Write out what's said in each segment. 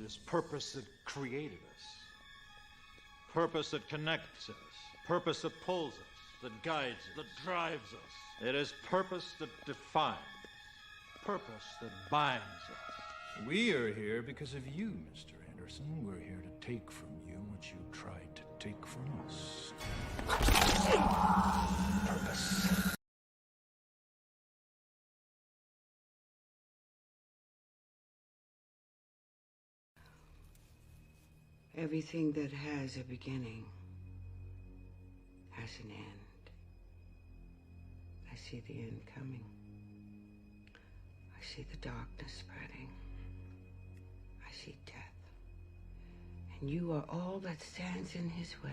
is purpose that created us, purpose that connects us, purpose that pulls us, that guides us, that drives us. It is purpose that defines, purpose that binds us. We are here because of you, Mr. Anderson. We're here to take from you what you tried to take from us. Purpose. Everything that has a beginning has an end. I see the end coming. I see the darkness spreading. I see death. And you are all that stands in his way.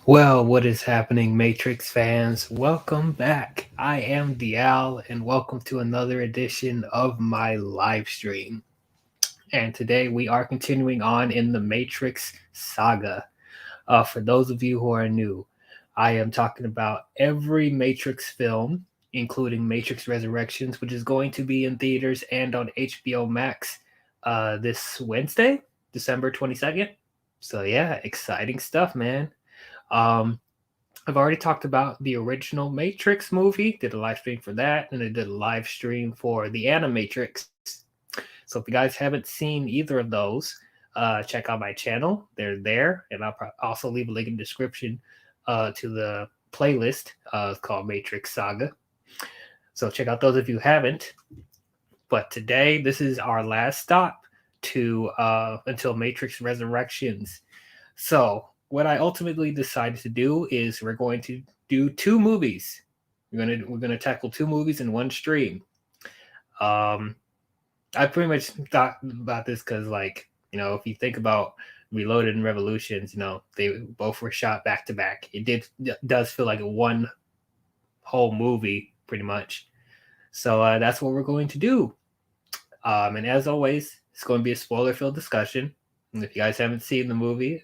Well, what is happening, Matrix fans? Welcome back. I am D-WIZZLE, and welcome to another edition of my live stream. And today we are continuing on in the Matrix saga. For those of you who are new, I am talking about every Matrix film, including Matrix Resurrections, which is going to be in theaters and on HBO Max this Wednesday, December 22nd. So yeah, exciting stuff, man. I've already talked about the original Matrix movie, did a live stream for that, and I did a live stream for the Animatrix. So if you guys haven't seen either of those, check out my channel. They're there, and I'll also leave a link in the description to the playlist called Matrix Saga. So check out those if you haven't. But today, this is our last stop to until Matrix Resurrections. So what I ultimately decided to do is we're going to do two movies. We're gonna tackle two movies in one stream. I pretty much thought about this because, like, you know, if you think about Reloaded and Revolutions, you know, they both were shot back to back. It does feel like a one whole movie, pretty much. So that's what we're going to do. And as always, it's going to be a spoiler-filled discussion. And if you guys haven't seen the movie,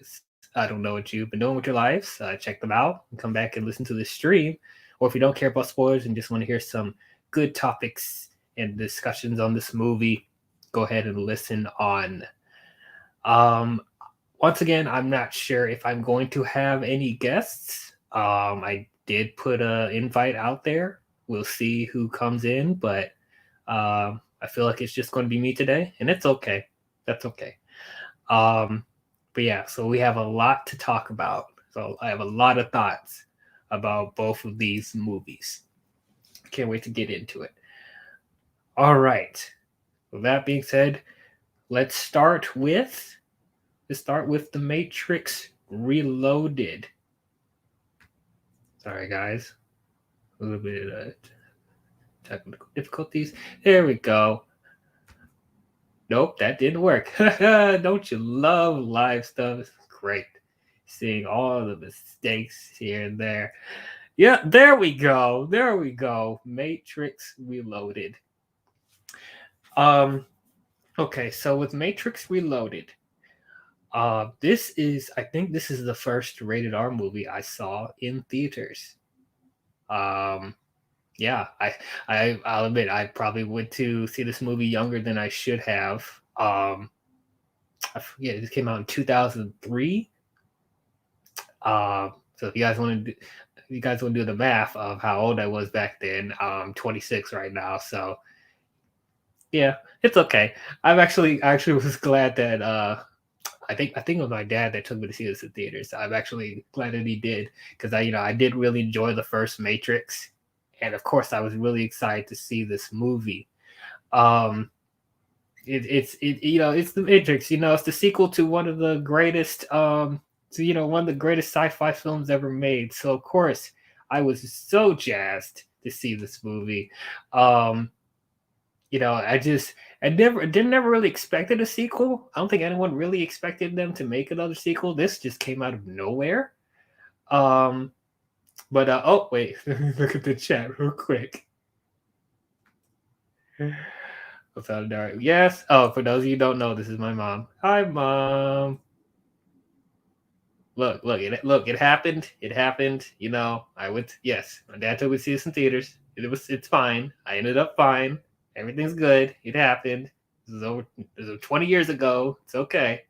I don't know what you've been doing with your lives. Check them out and come back and listen to the stream. Or if you don't care about spoilers and just want to hear some good topics and discussions on this movie, go ahead and listen on. Once again, I'm not sure if I'm going to have any guests. I did put an invite out there. We'll see who comes in, but I feel like it's just going to be me today, and it's okay. That's okay. But yeah, so we have a lot to talk about. So I have a lot of thoughts about both of these movies. Can't wait to get into it. All right. With that being said, let's start with The Matrix Reloaded. Sorry, guys. A little bit of technical difficulties. There we go. Nope, that didn't work. Don't you love live stuff? It's great. Seeing all the mistakes here and there. Yeah, there we go. There we go. Matrix Reloaded. Okay, so with Matrix Reloaded, I think this is the first rated R movie I saw in theaters. Yeah, I'll admit I probably went to see this movie younger than I should have. I forget, this came out in 2003. So if you guys want to do the math of how old I was back then, I'm 26 right now. So yeah, it's okay. I actually was glad that I think it was my dad that took me to see this in theaters. I'm actually glad that he did, because I did really enjoy the first Matrix. And of course, I was really excited to see this movie. It's the Matrix. It's the sequel to one of the greatest, one of the greatest sci-fi films ever made. So of course, I was so jazzed to see this movie. I never really expected a sequel. I don't think anyone really expected them to make another sequel. This just came out of nowhere. But oh wait, look at the chat real quick. Without a doubt, yes. Oh, for those of you who don't know, this is my mom. Hi, mom. Look, it happened. It happened. You know, I went. Yes, my dad took me to see this in theaters. It's fine. I ended up fine. Everything's good. It happened. This is over 20 years ago. It's okay.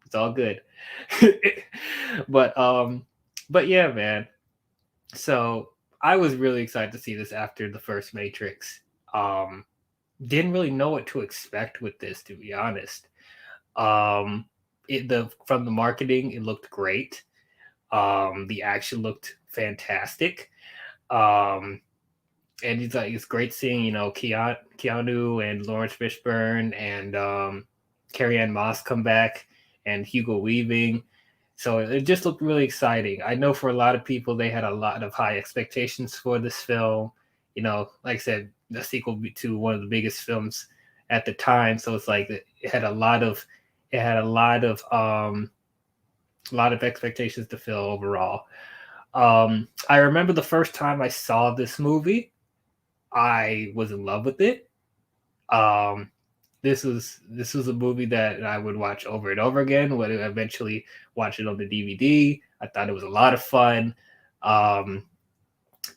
It's all good. but but yeah, man. So I was really excited to see this after the first Matrix. Didn't really know what to expect with this, to be honest. From the marketing, it looked great. The action looked fantastic. And it's great seeing, you know, Keanu and Lawrence Fishburne and Carrie Ann Moss come back and Hugo Weaving. So it just looked really exciting. I know for a lot of people, they had a lot of high expectations for this film. You know, like I said, the sequel to one of the biggest films at the time. So it's like it had a lot of expectations to fill overall. I remember the first time I saw this movie, I was in love with it. This was a movie that I would watch over and over again. Would eventually watch it on the DVD. I thought it was a lot of fun.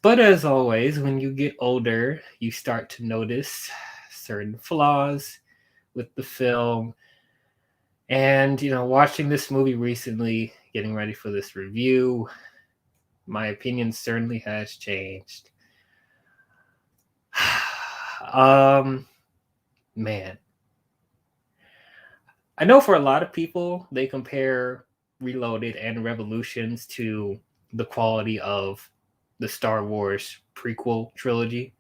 But as always, when you get older, you start to notice certain flaws with the film. And, you know, watching this movie recently, getting ready for this review, my opinion certainly has changed. Man. I know for a lot of people, they compare Reloaded and Revolutions to the quality of the Star Wars prequel trilogy.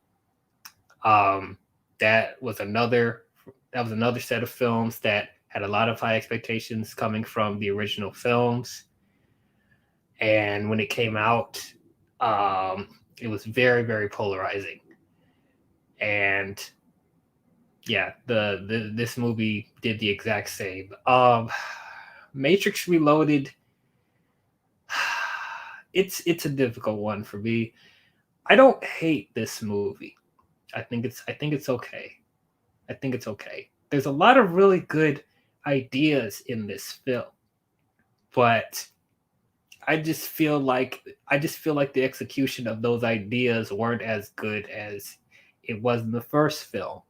That was another set of films that had a lot of high expectations coming from the original films. And when it came out, it was very, very polarizing. And yeah, this movie did the exact same. Matrix Reloaded, it's a difficult one for me. I don't hate this movie. I think it's okay. I think it's okay. There's a lot of really good ideas in this film, but I just feel like the execution of those ideas weren't as good as it was in the first film.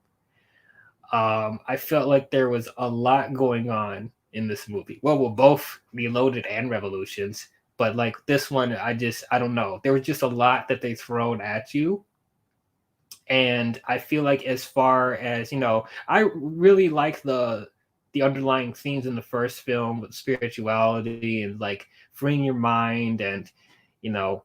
I felt like there was a lot going on in this movie. Well, both Reloaded and Revolutions, but like this one, I don't know. There was just a lot that they thrown at you. And I feel like as far as, you know, I really like the underlying themes in the first film with spirituality and like freeing your mind and, you know,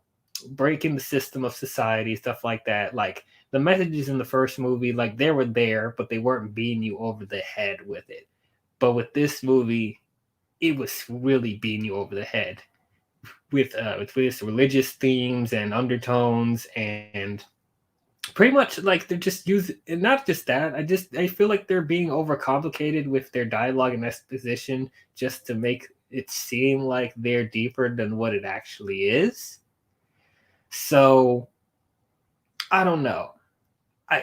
breaking the system of society, stuff like that. Like the messages in the first movie, like they were there, but they weren't beating you over the head with it. But with this movie, it was really beating you over the head with this religious themes and undertones, and pretty much like they're just using, and not just that. I feel like they're being overcomplicated with their dialogue and exposition just to make it seem like they're deeper than what it actually is. So I don't know.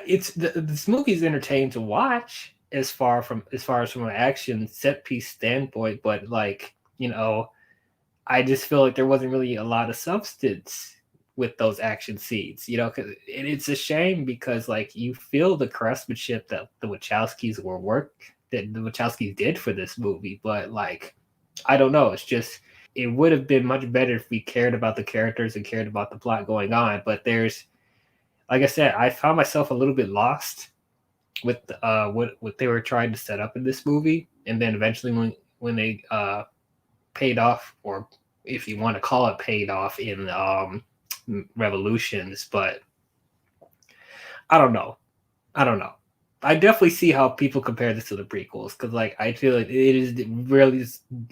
This movie's entertaining to watch as far as from an action set piece standpoint, but like, you know, I just feel like there wasn't really a lot of substance with those action scenes, you know, because it's a shame because like you feel the craftsmanship that the Wachowskis did for this movie, but like I don't know, it's just it would have been much better if we cared about the characters and cared about the plot going on. But there's, like I said, I found myself a little bit lost with what they were trying to set up in this movie, and then eventually when they paid off, or if you want to call it paid off in Revolutions, but I don't know. I definitely see how people compare this to the prequels, because like I feel like it is really,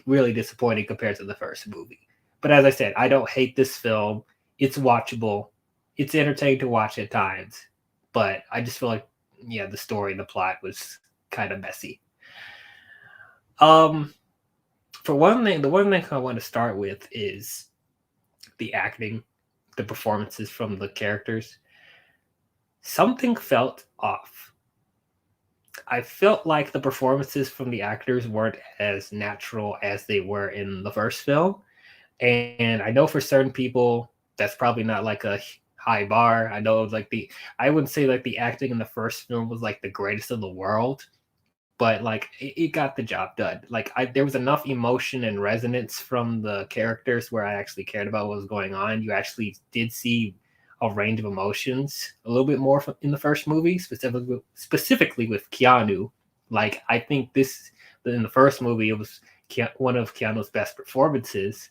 really disappointing compared to the first movie. But as I said, I don't hate this film. It's watchable. It's entertaining to watch at times, but I just feel like, yeah, the story and the plot was kind of messy. For one thing, the one thing I want to start with is the acting, the performances from the characters, something felt off. I felt like the performances from the actors weren't as natural as they were in the first film. And I know for certain people, that's probably not like a high bar. I know like I wouldn't say like the acting in the first film was like the greatest in the world, but like it got the job done. Like there was enough emotion and resonance from the characters where I actually cared about what was going on. You actually did see a range of emotions a little bit more in the first movie, specifically with Keanu. Like I think in the first movie it was one of Keanu's best performances.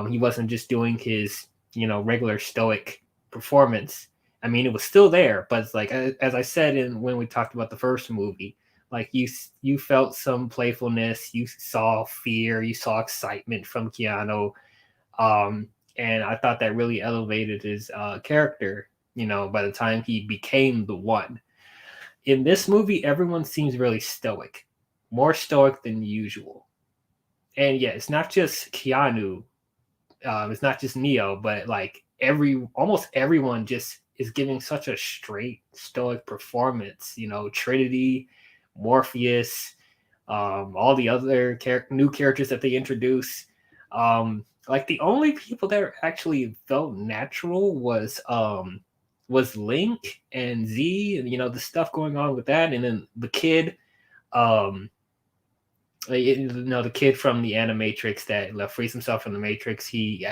He wasn't just doing his regular stoic performance. I mean, it was still there, but it's like as I said when we talked about the first movie, like you felt some playfulness, you saw fear, you saw excitement from Keanu, and I thought that really elevated his character. By the time he became the one. In this movie, everyone seems really stoic, more stoic than usual. And yeah, it's not just Keanu, it's not just Neo, but like almost everyone just is giving such a straight stoic performance. Trinity, Morpheus, all the other new characters that they introduce. Like the only people that actually felt natural was Link and Z, and the stuff going on with that, and then the kid, the kid from the Animatrix that frees himself from the Matrix. He's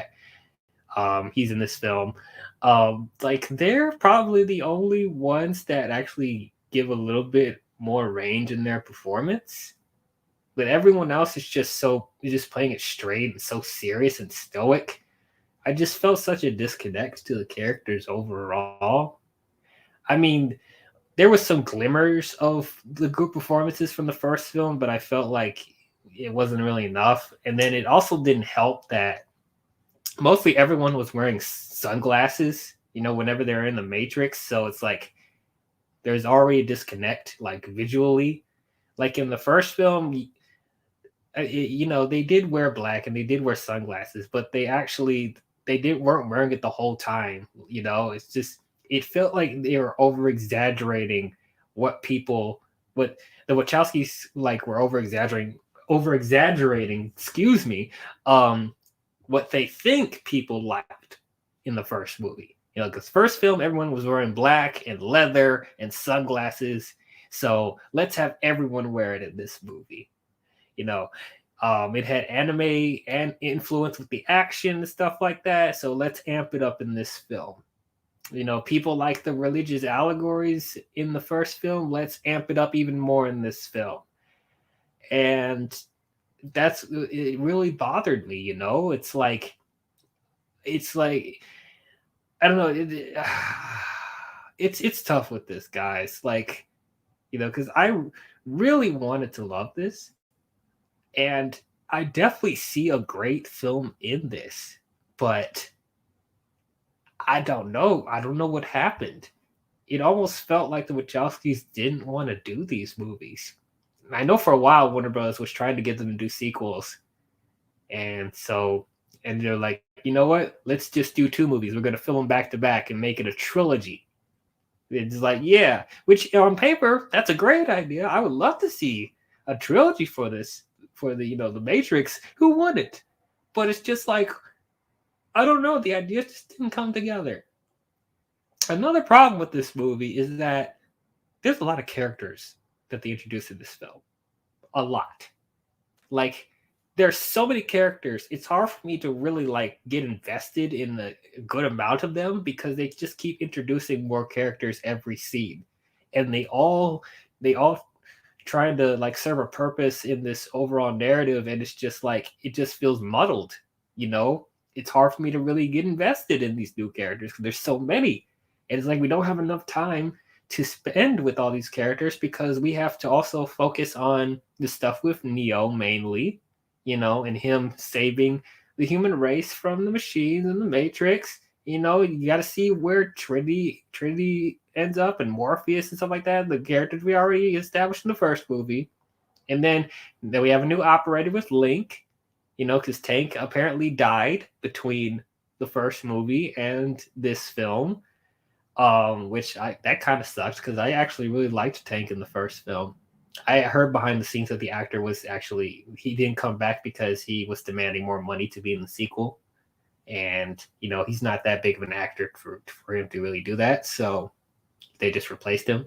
in this film. Like they're probably the only ones that actually give a little bit more range in their performance. But everyone else is just playing it straight and so serious and stoic. I just felt such a disconnect to the characters overall. I mean, there was some glimmers of the good performances from the first film, but I felt like it wasn't really enough. And then it also didn't help that mostly everyone was wearing sunglasses, whenever they're in the Matrix. So it's like there's already a disconnect, like visually. Like in the first film, they did wear black and they did wear sunglasses, but they weren't wearing it the whole time. It's just it felt like they were over exaggerating what the Wachowskis like were over exaggerating. Excuse me. What they think people liked in the first movie. Because first film, everyone was wearing black and leather and sunglasses. So let's have everyone wear it in this movie. It had anime and influence with the action and stuff like that. So let's amp it up in this film. People like the religious allegories in the first film. Let's amp it up even more in this film. And it really bothered me. It's like I don't know. It's tough with this, guys. Like, because I really wanted to love this, and I definitely see a great film in this, but I don't know. I don't know what happened. It almost felt like the Wachowskis didn't want to do these movies. I know for a while Warner Bros. Was trying to get them to do sequels, and they're like, you know what? Let's just do 2 movies. We're going to film them back to back and make it a trilogy. It's like, yeah, which on paper, that's a great idea. I would love to see a trilogy for this, for the Matrix. Who wouldn't? But it's just like, I don't know. The ideas just didn't come together. Another problem with this movie is that there's a lot of characters that they introduced in this film. A lot. Like, there's so many characters. It's hard for me to really like get invested in the good amount of them because they just keep introducing more characters every scene, and they all trying to like serve a purpose in this overall narrative, and it's just like it just feels muddled. It's hard for me to really get invested in these new characters because there's so many, and it's like we don't have enough time to spend with all these characters because we have to also focus on the stuff with Neo mainly. And him saving the human race from the machines and the Matrix. You got to see where Trinity ends up and Morpheus and stuff like that. The characters we already established in the first movie. And then we have a new operator with Link, because Tank apparently died between the first movie and this film, which that kind of sucks because I actually really liked Tank in the first film. I heard behind the scenes that the actor was actually he didn't come back because he was demanding more money to be in the sequel, and he's not that big of an actor for him to really do that, so they just replaced him,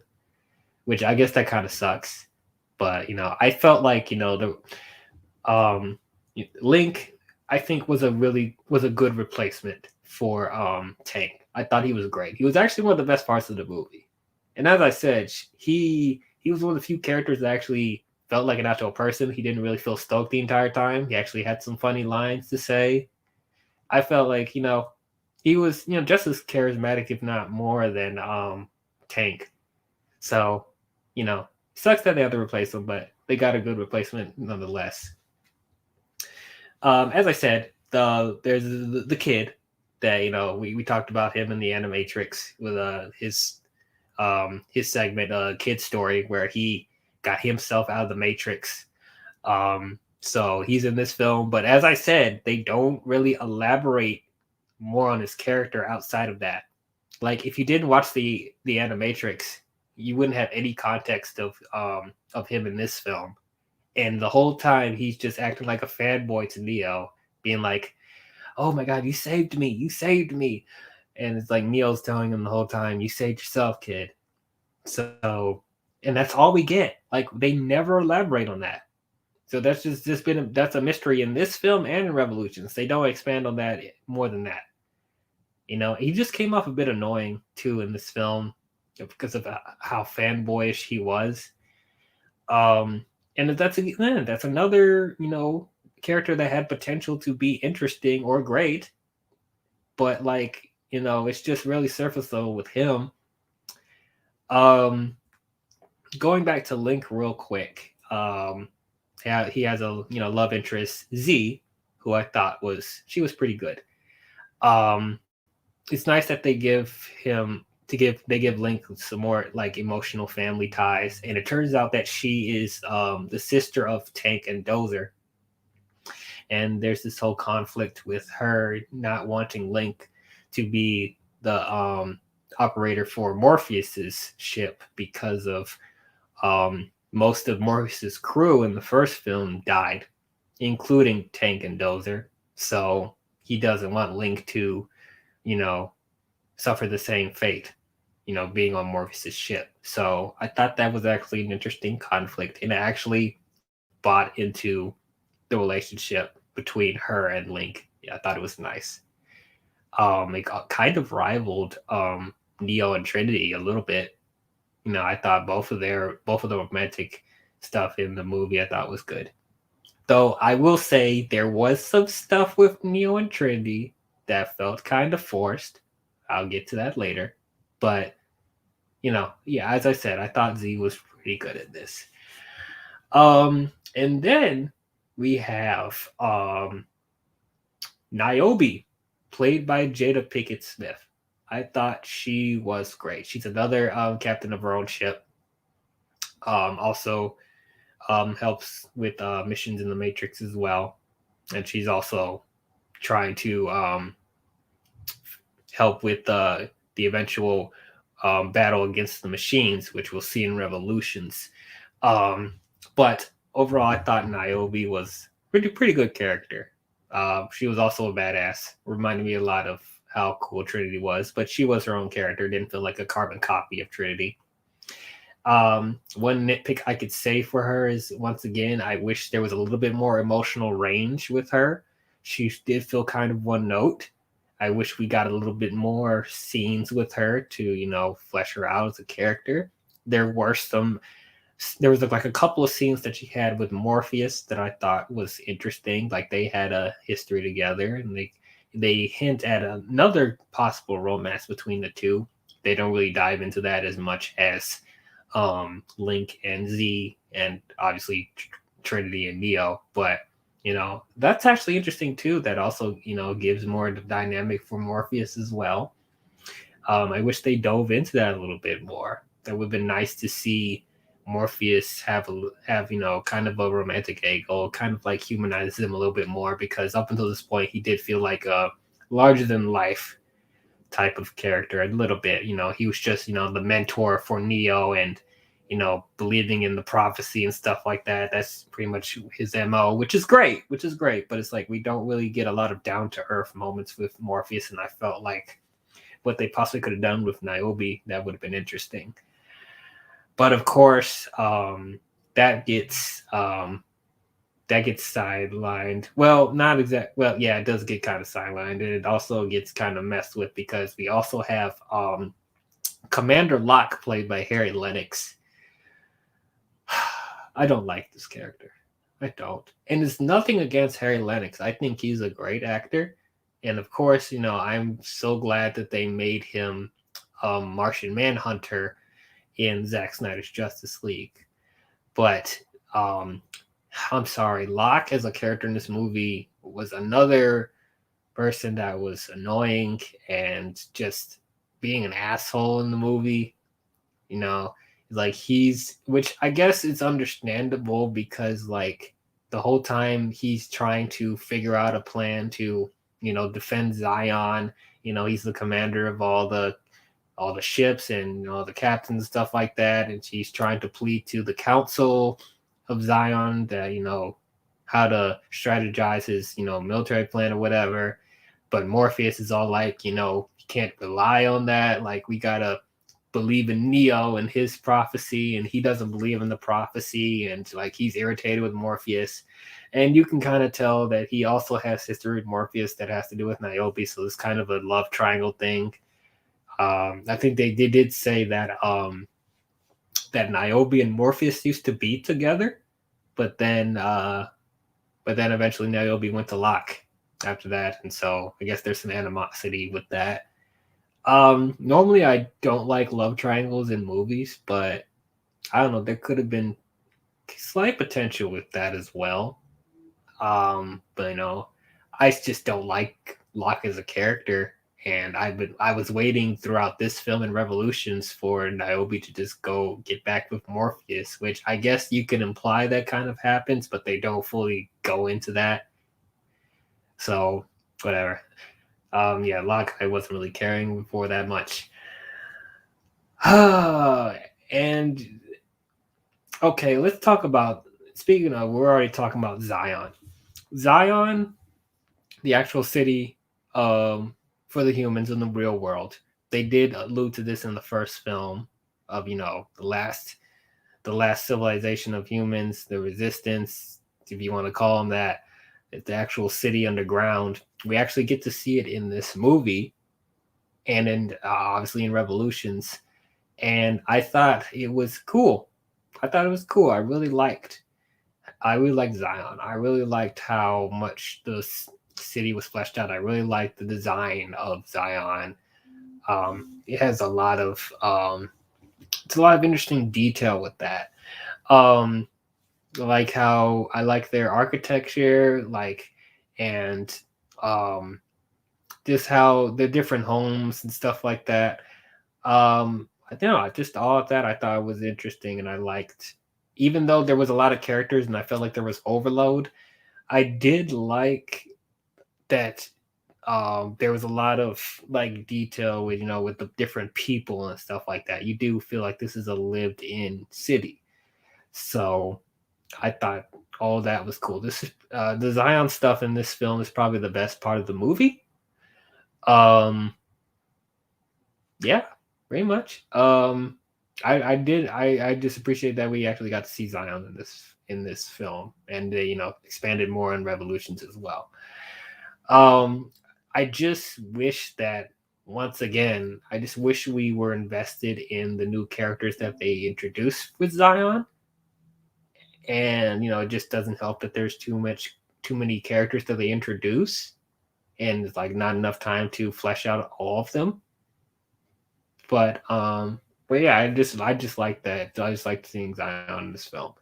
which I guess that kind of sucks. But I felt like the Link, I think was a good replacement for Tank. I thought he was great. He was actually one of the best parts of the movie. And as I said, he was one of the few characters that actually felt like an actual person. He didn't really feel stoked the entire time. He actually had some funny lines to say. I felt like, he was, just as charismatic, if not more than Tank. So, sucks that they had to replace him, but they got a good replacement nonetheless. As I said, there's the kid that we talked about him in the Animatrix with his segment, Kid Story, where he got himself out of the Matrix. So he's in this film, but as I said, they don't really elaborate more on his character outside of that. Like if you didn't watch the Animatrix, you wouldn't have any context of him in this film. And the whole time he's just acting like a fanboy to Neo, being like, "Oh my God, you saved me! You saved me!" And it's like Neo's telling him the whole time, "You saved yourself, kid." So, and that's all we get. Like they never elaborate on that. So that's just been that's a mystery in this film and in Revolutions. They don't expand on that more than that. He just came off a bit annoying too in this film because of how fanboyish he was. And that's another, character that had potential to be interesting or great, but it's just really surface level with him. Going back to Link real quick, he has a love interest, Z, who I thought was pretty good. It's nice that they give Link some more like emotional family ties, and it turns out that she is the sister of Tank and Dozer, and there's this whole conflict with her not wanting Link to be the operator for Morpheus's ship because of most of Morpheus's crew in the first film died, including Tank and Dozer. So he doesn't want Link to, suffer the same fate, being on Morpheus's ship. So I thought that was actually an interesting conflict, and it actually bought into the relationship between her and Link. Yeah, I thought it was nice. It kind of rivaled Neo and Trinity a little bit. I thought both of the romantic stuff in the movie I thought was good. Though I will say there was some stuff with Neo and Trinity that felt kind of forced. I'll get to that later. But, as I said, I thought Z was pretty good at this. And then we have Niobe, played by Jada Pinkett Smith. I thought she was great. She's another captain of her own ship. Also helps with missions in the Matrix as well. And she's also trying to help with the eventual battle against the machines, which we'll see in Revolutions. But overall, I thought Niobe was pretty good character. She was also a badass. Reminded me a lot of how cool Trinity was, but she was her own character. Didn't feel like a carbon copy of Trinity. One nitpick I could say for her is, once again, I wish there was a little bit more emotional range with her. She did feel kind of one note. I wish we got a little bit more scenes with her to, flesh her out as a character. There was like a couple of scenes that she had with Morpheus that I thought was interesting. Like they had a history together, and they hint at another possible romance between the two. They don't really dive into that as much as Link and Z, and obviously Trinity and Neo. But that's actually interesting too. That also gives more dynamic for Morpheus as well. I wish they dove into that a little bit more. That would have been nice to see Morpheus have kind of a romantic angle, kind of like humanize him a little bit more, because up until this point he did feel like a larger than life type of character a little bit. He was just, the mentor for Neo, and believing in the prophecy and stuff like that. That's pretty much his MO, which is great. But it's like we don't really get a lot of down to earth moments with Morpheus, and I felt like what they possibly could have done with Niobe, that would have been interesting. But of course, that gets sidelined. Well, not exact. Well, yeah, it does get kind of sidelined, and it also gets kind of messed with because we also have Commander Locke, played by Harry Lennox. I don't like this character. I don't. And it's nothing against Harry Lennox. I think he's a great actor. And of course, I'm so glad that they made him Martian Manhunter in Zack Snyder's Justice League. But I'm sorry, Locke as a character in this movie was another person that was annoying and just being an asshole in the movie. Like which I guess it's understandable because like the whole time he's trying to figure out a plan to, defend Zion. He's the commander of all the ships and all the captains and stuff like that, and he's trying to plead to the Council of Zion that how to strategize his military plan or whatever. But Morpheus is all like, you can't rely on that. Like, we gotta believe in Neo and his prophecy, and he doesn't believe in the prophecy, and like he's irritated with Morpheus. And you can kind of tell that he also has history with Morpheus that has to do with Niobe, so it's kind of a love triangle thing. I think they did say that that Niobe and Morpheus used to be together, but then eventually Niobe went to Locke after that, and so I guess there's some animosity with that. Normally I don't like love triangles in movies, but I don't know, there could have been slight potential with that as well. But I just don't like Locke as a character, and I was waiting throughout this film and Revolutions for Niobe to just go get back with Morpheus, which I guess you can imply that kind of happens, but they don't fully go into that. So whatever. Yeah, Locke I wasn't really caring for that much. And okay, let's talk about, speaking of, we're already talking about Zion. Zion, the actual city for the humans in the real world. They did allude to this in the first film of, the last civilization of humans, the resistance, if you want to call them that. It's the actual city underground. We actually get to see it in this movie, and in obviously in Revolutions. And I thought it was cool. I really liked Zion. I really liked how much the city was fleshed out. I really liked the design of Zion. It has a lot of it's a lot of interesting detail with that. Like how I like their architecture, and just how the different homes and stuff like that. I don't know, just all of that I thought was interesting, and I liked, even though there was a lot of characters and I felt like there was overload, I did like that there was a lot of like detail with with the different people and stuff like that. You do feel like this is a lived-in city, so I thought all that was cool. This the Zion stuff in this film is probably the best part of the movie. Yeah, pretty much. I just appreciate that we actually got to see Zion in this film, and they expanded more on Revolutions as well. I just wish that, once again, I just wish we were invested in the new characters that they introduced with Zion. And it just doesn't help that there's too many characters that they introduce, and it's like not enough time to flesh out all of them. But yeah, I just like that. I just like seeing Zion in this film.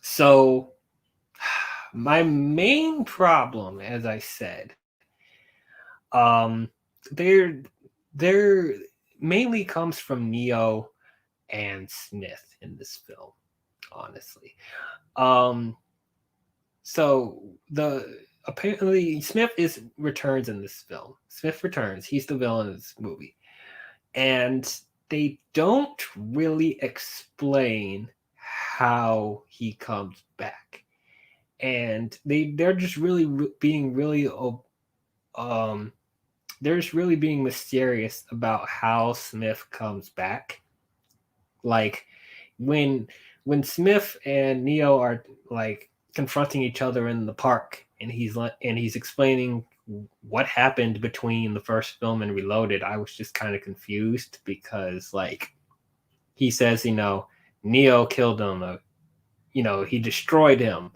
So my main problem, as I said, there mainly comes from Neo and Smith in this film, honestly. So apparently Smith returns in this film. Smith returns. He's the villain in this movie. And they don't really explain how he comes back. And they're just really being really they're just really being mysterious about how Smith comes back. Like when Smith and Neo are like confronting each other in the park, and he's explaining what happened between the first film and Reloaded, I was just kind of confused because like he says, Neo killed him, he destroyed him.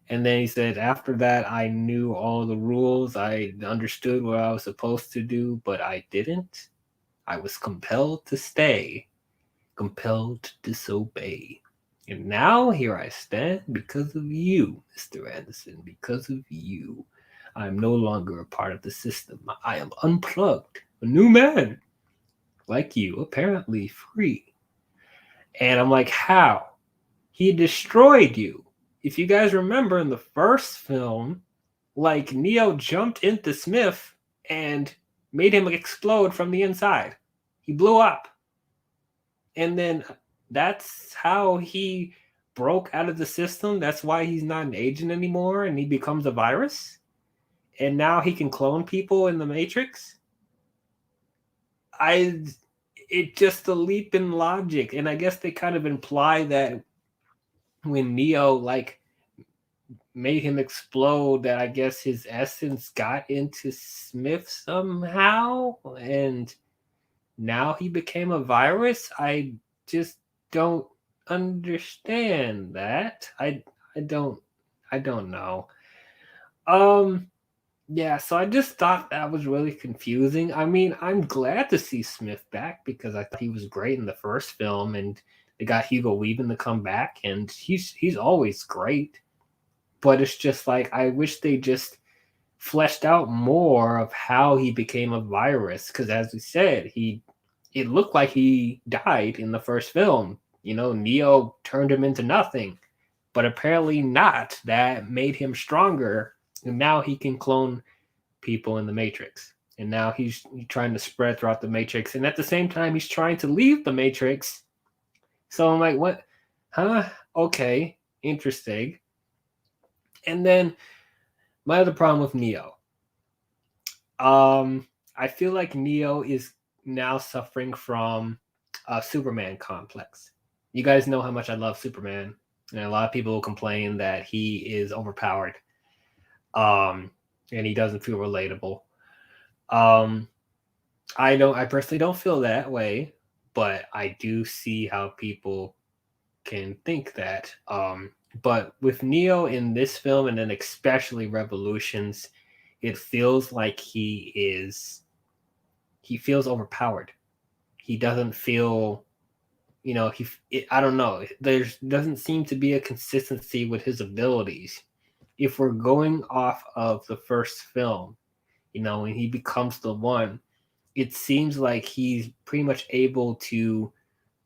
And then he said, after that, I knew all the rules. I understood what I was supposed to do, but I didn't. I was compelled to stay, compelled to disobey. And now here I stand because of you, Mr. Anderson, because of you. I am no longer a part of the system. I am unplugged, a new man, like you, apparently free. And I'm like, how? He destroyed you. If you guys remember in the first film, like Neo jumped into Smith and made him explode from the inside. He blew up. And then that's how he broke out of the system. That's why he's not an agent anymore and he becomes a virus. And now he can clone people in the Matrix. It's just a leap in logic. And I guess they kind of imply that when Neo like made him explode, that I guess his essence got into Smith somehow, and now he became a virus. I just don't understand that. I don't know. Yeah, so I just thought that was really confusing. I mean, I'm glad to see Smith back because I thought he was great in the first film, and they got Hugo Weaving to come back, and he's always great. But it's just like I wish they just fleshed out more of how he became a virus. Because as we said, it looked like he died in the first film. Neo turned him into nothing, but apparently not. That made him stronger, and now he can clone people in the Matrix. And now he's trying to spread throughout the Matrix, and at the same time, he's trying to leave the Matrix. So I'm like, what? Huh? Okay, interesting. And then my other problem with Neo. I feel like Neo is now suffering from a Superman complex. You guys know how much I love Superman, and a lot of people complain that he is overpowered, and he doesn't feel relatable. I personally don't feel that way, but I do see how people can think that. But with Neo in this film, and then especially Revolutions, it feels like he feels overpowered. He doesn't feel, I don't know. There doesn't seem to be a consistency with his abilities. If we're going off of the first film, when he becomes the one, it seems like he's pretty much able to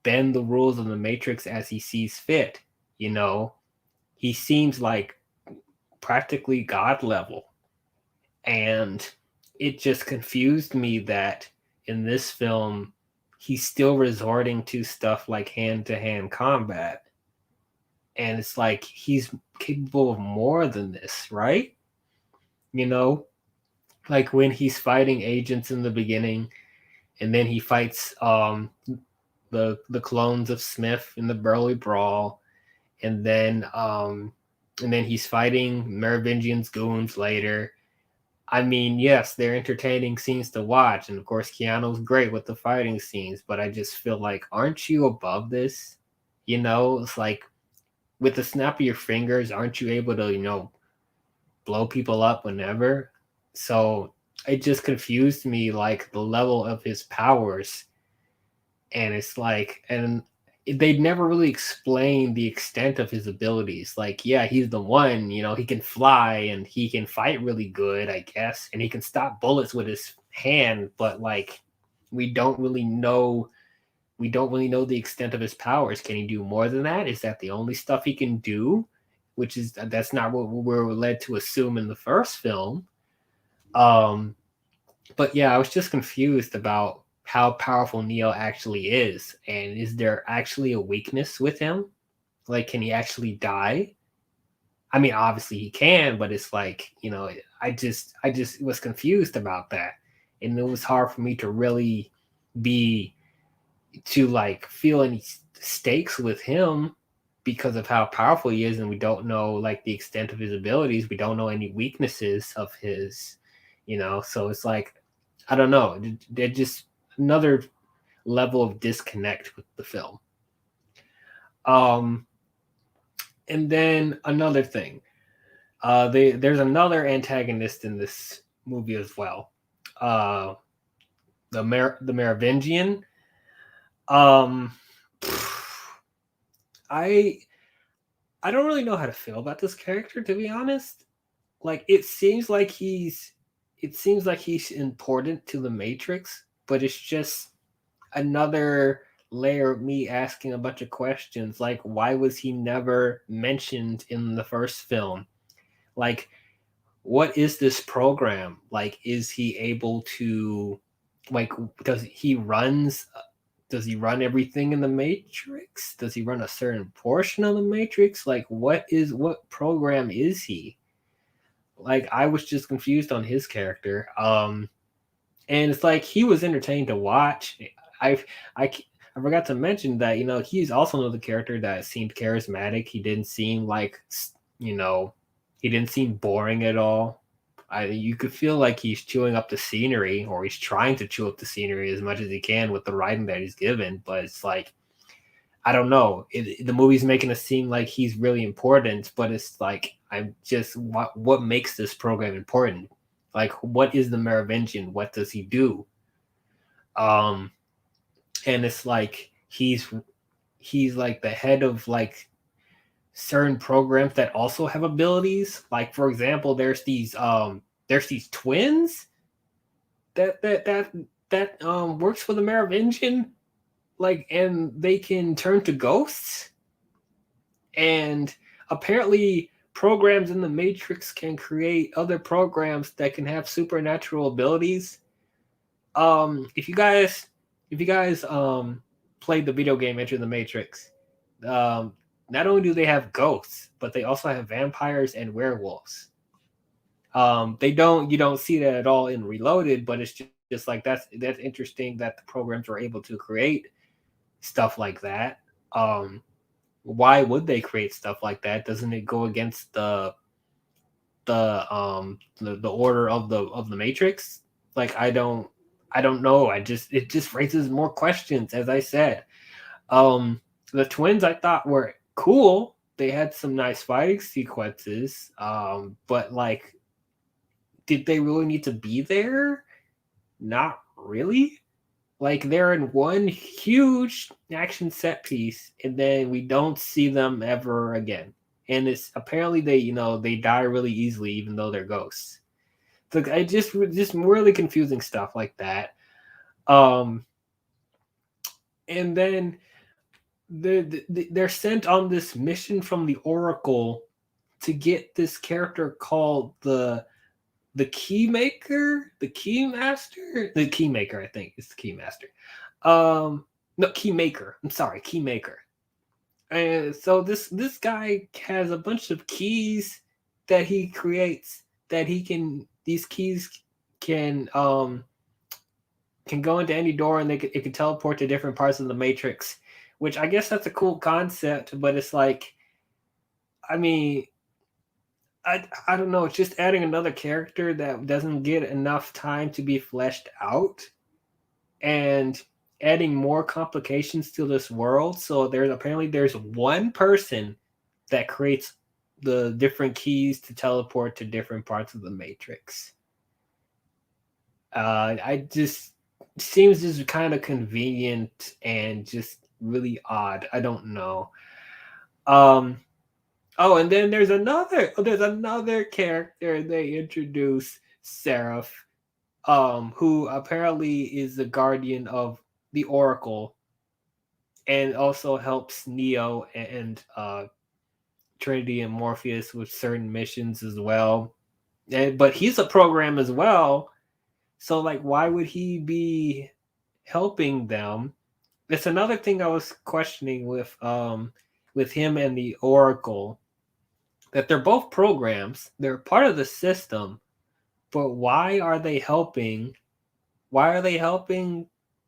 bend the rules of the Matrix as he sees fit. He seems like practically God level. And it just confused me that in this film, he's still resorting to stuff like hand-to-hand combat. And it's like he's capable of more than this, right? Like when he's fighting agents in the beginning, and then he fights the clones of Smith in the Burly Brawl, and then he's fighting Merovingian's goons later. I mean, yes, they're entertaining scenes to watch, and of course Keanu's great with the fighting scenes, but I just feel like, aren't you above this? It's like with the snap of your fingers, aren't you able to, blow people up whenever? So it just confused me, like the level of his powers. And it's like, and they'd never really explained the extent of his abilities. Like, yeah, he's the one, he can fly and he can fight really good, I guess, and he can stop bullets with his hand, but like we don't really know the extent of his powers. Can he do more than that? Is that the only stuff he can do? that's not what we were led to assume in the first film. But yeah, I was just confused about how powerful Neo actually is, and is there actually a weakness with him? Like, can he actually die? I mean, obviously he can, but it's like, I just was confused about that, and it was hard for me to really like feel any stakes with him because of how powerful he is, and we don't know like the extent of his abilities. We don't know any weaknesses of his, So it's like, I don't know. They're just another level of disconnect with the film. And then another thing, there's another antagonist in this movie as well. The Merovingian. I don't really know how to feel about this character, to be honest. Like, it seems like he's important to the Matrix, but it's just another layer of me asking a bunch of questions. Like, why was he never mentioned in the first film? Like, what is this program? Like, is he able to, like, does he run everything in the Matrix? Does he run a certain portion of the Matrix? Like, what program is he? Like, I was just confused on his character. And it's like, he was entertaining to watch. I forgot to mention that, he's also another character that seemed charismatic. He didn't seem like, he didn't seem boring at all. You could feel like he's chewing up the scenery, or he's trying to chew up the scenery as much as he can with the writing that he's given. But it's like, I don't know. The movie's making it seem like he's really important, but it's like, I'm just, what makes this program important? Like, what is the Merovingian? What does he do? And it's like, he's like the head of like certain programs that also have abilities. Like, for example, there's these twins that works for the Merovingian, like, and they can turn to ghosts. And apparently programs in the Matrix can create other programs that can have supernatural abilities. If you guys played the video game Enter the Matrix, not only do they have ghosts, but they also have vampires and werewolves. You don't see that at all in Reloaded, but it's just like, that's interesting that the programs were able to create stuff like that. Why would they create stuff like that? Doesn't it go against the order of the Matrix? Like, I don't know. It just raises more questions, as I said. The twins I thought were cool. They had some nice fighting sequences. But like, did they really need to be there? Not really. Like, they're in one huge action set piece, and then we don't see them ever again. And it's apparently they die really easily, even though they're ghosts. So I just really confusing stuff like that. And then they're sent on this mission from the Oracle to get this character called the Keymaker, the Keymaster, the Keymaker. I think it's the Keymaster. No, Keymaker. I'm sorry, Keymaker. And so this guy has a bunch of keys that he creates that these keys can go into any door, and it can teleport to different parts of the Matrix, which I guess that's a cool concept, but it's like, I mean, I don't know. It's just adding another character that doesn't get enough time to be fleshed out, and adding more complications to this world. So there's one person that creates the different keys to teleport to different parts of the Matrix. I just seems just kind of convenient and just really odd. I don't know. Oh, and then there's another character they introduce, Seraph, who apparently is the guardian of the Oracle, and also helps Neo and Trinity and Morpheus with certain missions as well. But he's a program as well. So like, why would he be helping them? It's another thing I was questioning with him and the Oracle, that they're both programs. They're part of the system, but why are they helping? Why are they helping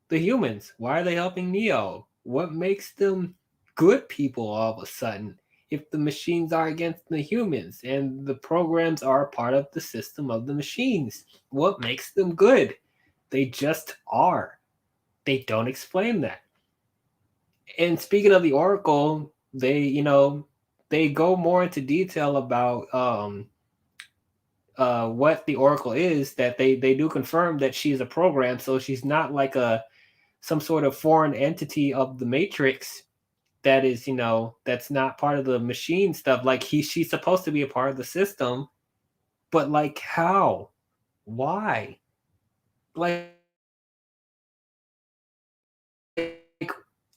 the humans? Why are they helping Neo? What makes them good people all of a sudden? If the machines are against the humans and the programs are part of the system of the machines, what makes them good? They just are. They don't explain that. And speaking of the Oracle, they go more into detail about what the Oracle is. That they do confirm that she's a program, so she's not like some sort of foreign entity of the Matrix that is, that's not part of the machine stuff. Like she's supposed to be a part of the system, but like how? Why? Like,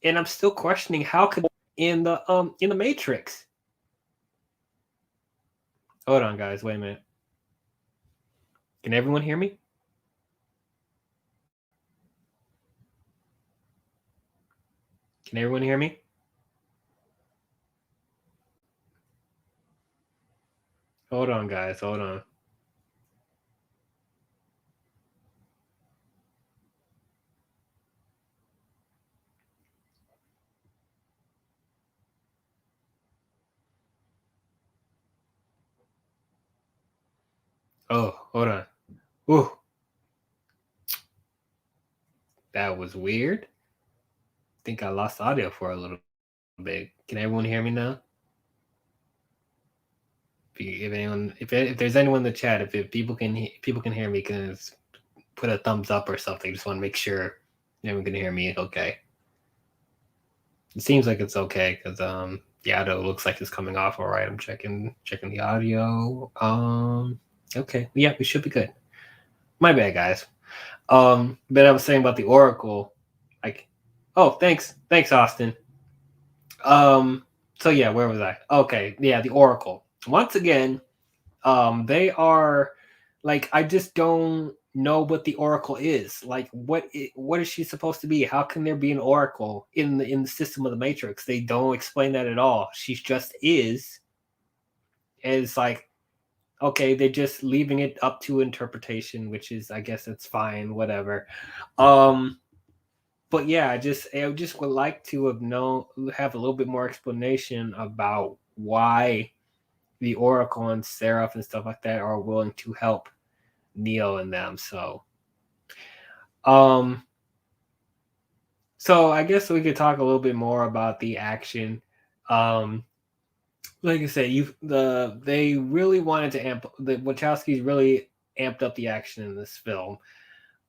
and I'm still questioning how could in the Matrix. Hold on, guys. Wait a minute. Can everyone hear me? Can everyone hear me? Hold on, guys. Hold on. Oh, hold on. Ooh. That was weird. I think I lost audio for a little bit. Can everyone hear me now? If there's anyone in the chat, if people can hear me, can put a thumbs up or something. Just want to make sure everyone can hear me. Okay. It seems like it's okay because the audio looks like it's coming off all right. I'm checking the audio. Okay, yeah, we should be good. My bad, guys. But I was saying about the Oracle, like, oh, thanks, Austin. So yeah, where was I? Okay, yeah, the Oracle. Once again, they are like, I just don't know what the Oracle is. Like, what is she supposed to be? How can there be an Oracle in the system of the Matrix? They don't explain that at all. She just is. And it's like, okay, they're just leaving it up to interpretation, which is, I guess it's fine, whatever. But yeah, I just would like to have a little bit more explanation about why the Oracle and Seraph and stuff like that are willing to help Neo and them. So I guess we could talk a little bit more about the action. Like I said, they really wanted to the Wachowskis really amped up the action in this film.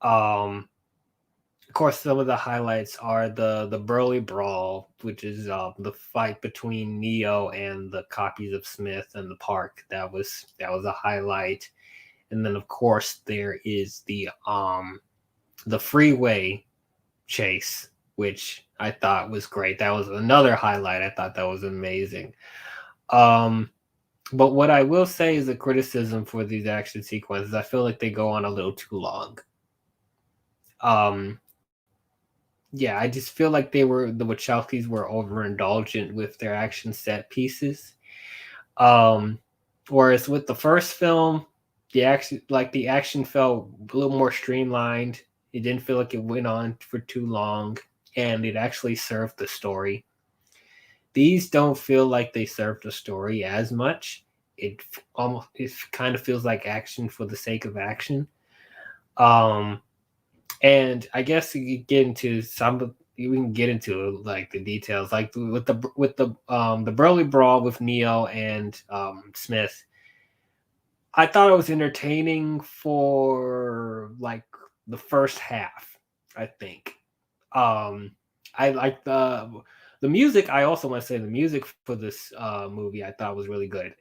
Of course, some of the highlights are the Burly Brawl, which is the fight between Neo and the copies of Smith and the park. That was a highlight. And then, of course, there is the freeway chase, which I thought was great. That was another highlight. I thought that was amazing. But what I will say is a criticism for these action sequences. I feel like they go on a little too long. Yeah, I just feel like the Wachowskis were overindulgent with their action set pieces. Whereas with the first film, the action felt a little more streamlined. It didn't feel like it went on for too long, and it actually served the story. These don't feel like they serve the story as much. It kind of feels like action for the sake of action. And I guess we can get into like the details, like with the Burly Brawl with Neo and Smith. I thought it was entertaining for like the first half. I think I like the music. I also want to say the music for this movie I thought was really good.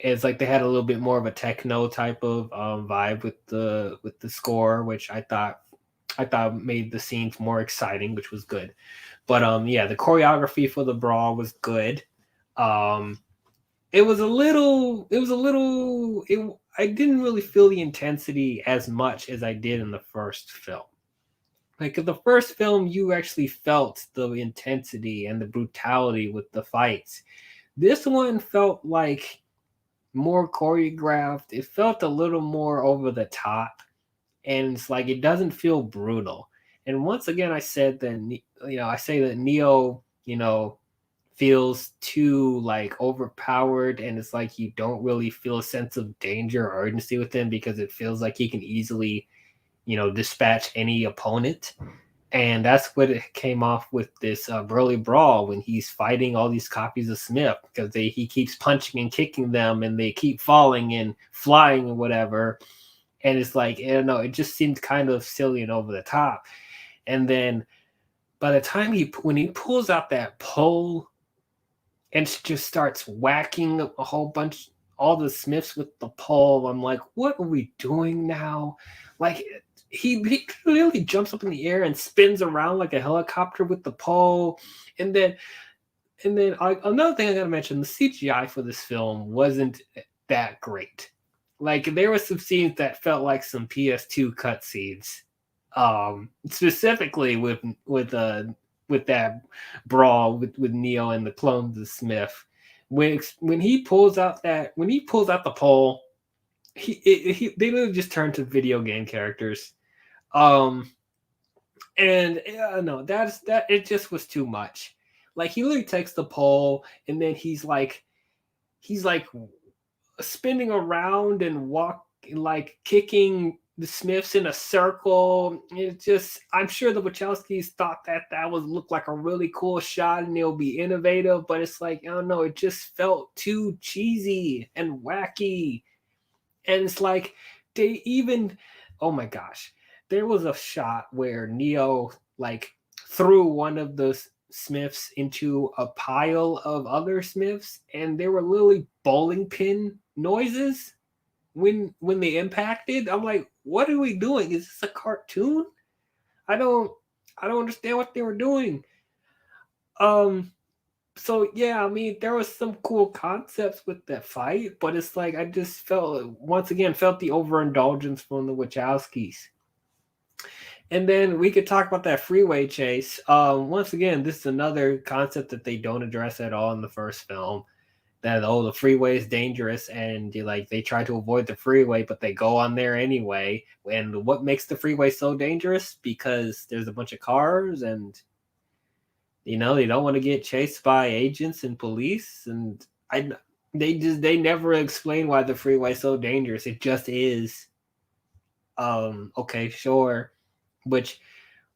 It's like they had a little bit more of a techno type of vibe with the score, which I thought made the scenes more exciting, which was good. But yeah, the choreography for the brawl was good. It was a little. I didn't really feel the intensity as much as I did in the first film. Like in the first film, you actually felt the intensity and the brutality with the fights. This one felt like more choreographed. It felt a little more over the top, and it's like it doesn't feel brutal. And once again, I said that I say that Neo, feels too like overpowered, and it's like you don't really feel a sense of danger or urgency with him because it feels like he can easily, dispatch any opponent. And that's what it came off with this Burly Brawl when he's fighting all these copies of Smith because he keeps punching and kicking them and they keep falling and flying and whatever. And it's like, I don't know, it just seemed kind of silly and over the top. And then by the time when he pulls out that pole and just starts whacking a whole bunch, all the Smiths with the pole, I'm like, what are we doing now? Like, he clearly jumps up in the air and spins around like a helicopter with the pole. And then another thing I gotta mention, the CGI for this film wasn't that great. Like there were some scenes that felt like some PS2 cutscenes, specifically with that brawl with Neo and the clones of Smith. When he pulls out the pole, they literally just turn to video game characters. And no, that it just was too much. Like he literally takes the pole and then he's like spinning around and like kicking the Smiths in a circle. It just, I'm sure the Wachowskis thought that would look like a really cool shot and it'll be innovative, but it's like, I don't know, it just felt too cheesy and wacky. And it's like oh my gosh, there was a shot where Neo like threw one of the Smiths into a pile of other Smiths, and there were literally bowling pin noises when they impacted. I'm like, what are we doing? Is this a cartoon? I don't understand what they were doing. So yeah, I mean, there was some cool concepts with that fight, but it's like I just felt the overindulgence from the Wachowskis. And then we could talk about that freeway chase. Once again, this is another concept that they don't address at all in the first film. That the freeway is dangerous, and they try to avoid the freeway, but they go on there anyway. And what makes the freeway so dangerous? Because there's a bunch of cars, and they don't want to get chased by agents and police. And they never explain why the freeway is so dangerous. It just is. Okay, sure.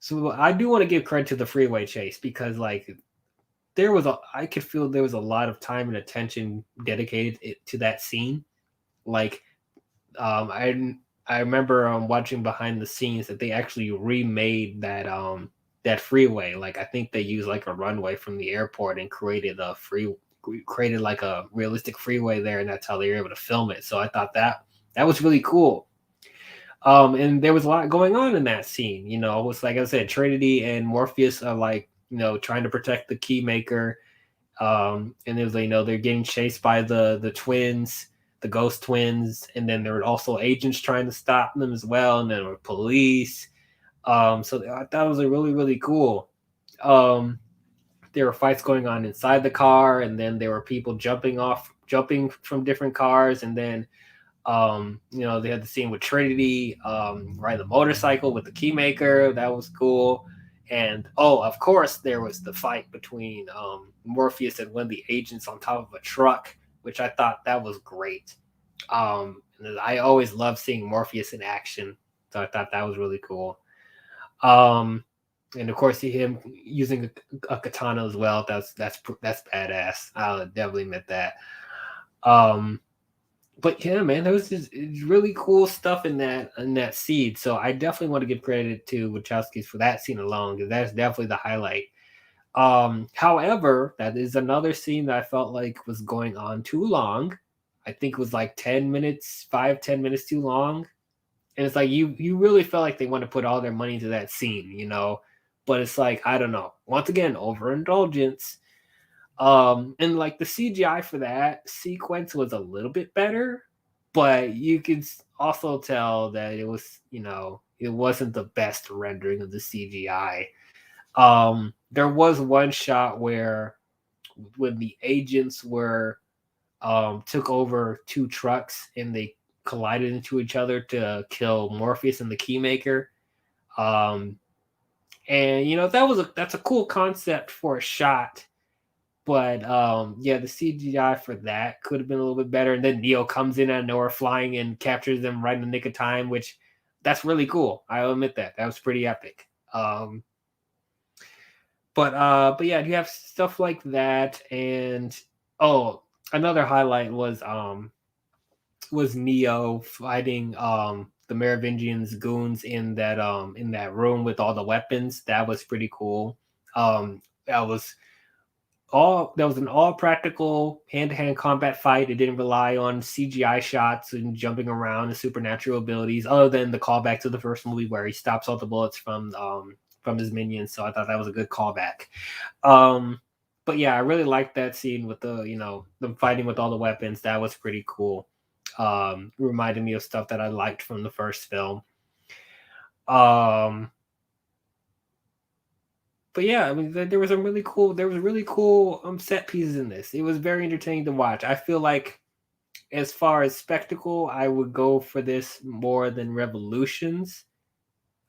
So I do want to give credit to the freeway chase because I could feel there was a lot of time and attention dedicated to that scene. Like, I remember watching behind the scenes that they actually remade that freeway. Like, I think they used like a runway from the airport and created like a realistic freeway there, and that's how they were able to film it. So I thought that was really cool. And there was a lot going on in that scene. It was like I said, Trinity and Morpheus are like, trying to protect the Keymaker. And it was they're getting chased by the twins, the ghost twins, and then there were also agents trying to stop them as well, and then there were police. So I thought it was really, really cool. There were fights going on inside the car, and then there were people jumping from different cars, and then they had the scene with Trinity riding the motorcycle with the Keymaker. That was cool. And of course, there was the fight between Morpheus and one of the agents on top of a truck, which I thought that was great. I always love seeing Morpheus in action, so I thought that was really cool. And of course, him using a katana as well. That's badass. I'll definitely admit that. But yeah, man, there was just really cool stuff in that scene. So I definitely want to give credit to Wachowskis for that scene alone, because that's definitely the highlight. However, that is another scene that I felt like was going on too long. I think it was like 10 minutes too long. And it's like you really felt like they want to put all their money into that scene, But it's like, I don't know. Once again, overindulgence. And like the CGI for that sequence was a little bit better, but you could also tell that it was, it wasn't the best rendering of the CGI. There was one shot where when the agents were took over two trucks and they collided into each other to kill Morpheus and the Keymaker. And that's a cool concept for a shot. But yeah, the CGI for that could have been a little bit better. And then Neo comes in out of nowhere flying and captures them right in the nick of time, which that's really cool. I'll admit that. That was pretty epic. But yeah, you have stuff like that. And another highlight was Neo fighting the Merovingians goons in that room with all the weapons. That was pretty cool. That was an all practical hand-to-hand combat fight. It didn't rely on CGI shots and jumping around and supernatural abilities, other than the callback to the first movie where he stops all the bullets from his minions. So I thought that was a good callback. But yeah, I really liked that scene with them fighting with all the weapons. That was pretty cool. Reminded me of stuff that I liked from the first film. But yeah, I mean, there was really cool set pieces in this. It was very entertaining to watch. I feel like, as far as spectacle, I would go for this more than Revolutions,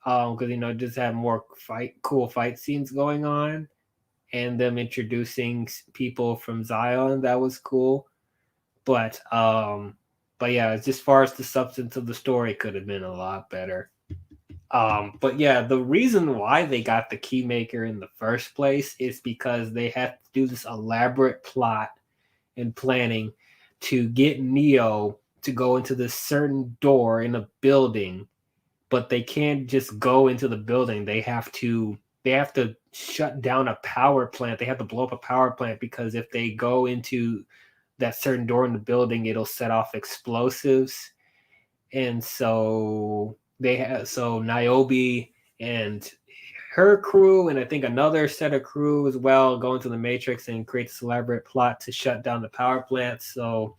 because just have more cool fight scenes going on, and them introducing people from Zion. That was cool, but yeah, as far as the substance of the story, could have been a lot better. But yeah, the reason why they got the Keymaker in the first place is because they had to do this elaborate plot and planning to get Neo to go into this certain door in a building, but they can't just go into the building. They have to shut down a power plant. They have to blow up a power plant, because if they go into that certain door in the building, it'll set off explosives. And so Niobe and her crew, and I think another set of crew as well, go into the Matrix and create this elaborate plot to shut down the power plant so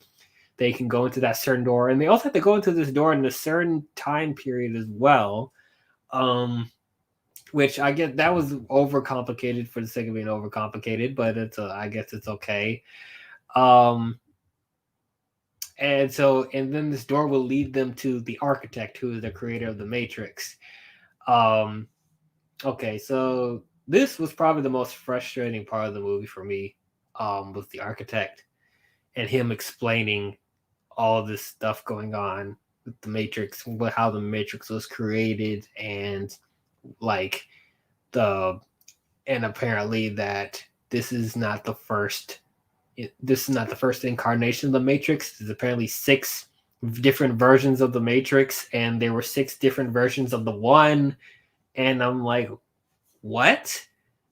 they can go into that certain door. And they also have to go into this door in a certain time period as well, which I get that was overcomplicated for the sake of being overcomplicated, but I guess it's okay. And then this door will lead them to the architect, who is the creator of the Matrix. Okay, so this was probably the most frustrating part of the movie for me, was the architect and him explaining all this stuff going on with the Matrix, how the Matrix was created, and apparently that this is not the first incarnation of the Matrix. There's apparently 6 different versions of the Matrix, and there were 6 different versions of the one. And I'm like, what?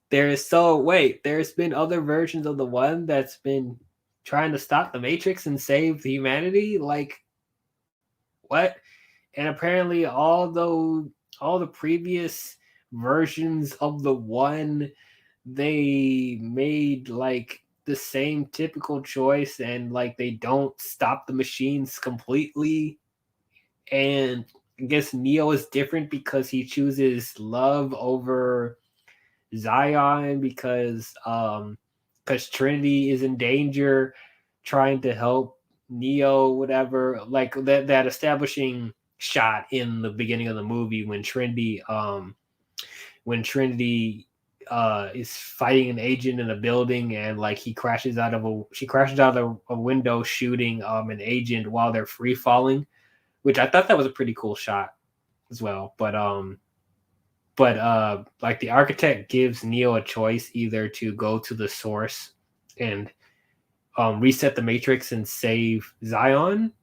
There's been other versions of the one that's been trying to stop the Matrix and save humanity? Like, what? And apparently all the previous versions of the one, they made the same typical choice, and they don't stop the machines completely. And I guess Neo is different because he chooses love over Zion, because Trinity is in danger, trying to help Neo, whatever. That establishing shot in the beginning of the movie when Trinity is fighting an agent in a building, and she crashes out of a window, shooting an agent while they're free falling, which I thought that was a pretty cool shot as well. But the architect gives Neo a choice, either to go to the source and reset the Matrix and save Zion,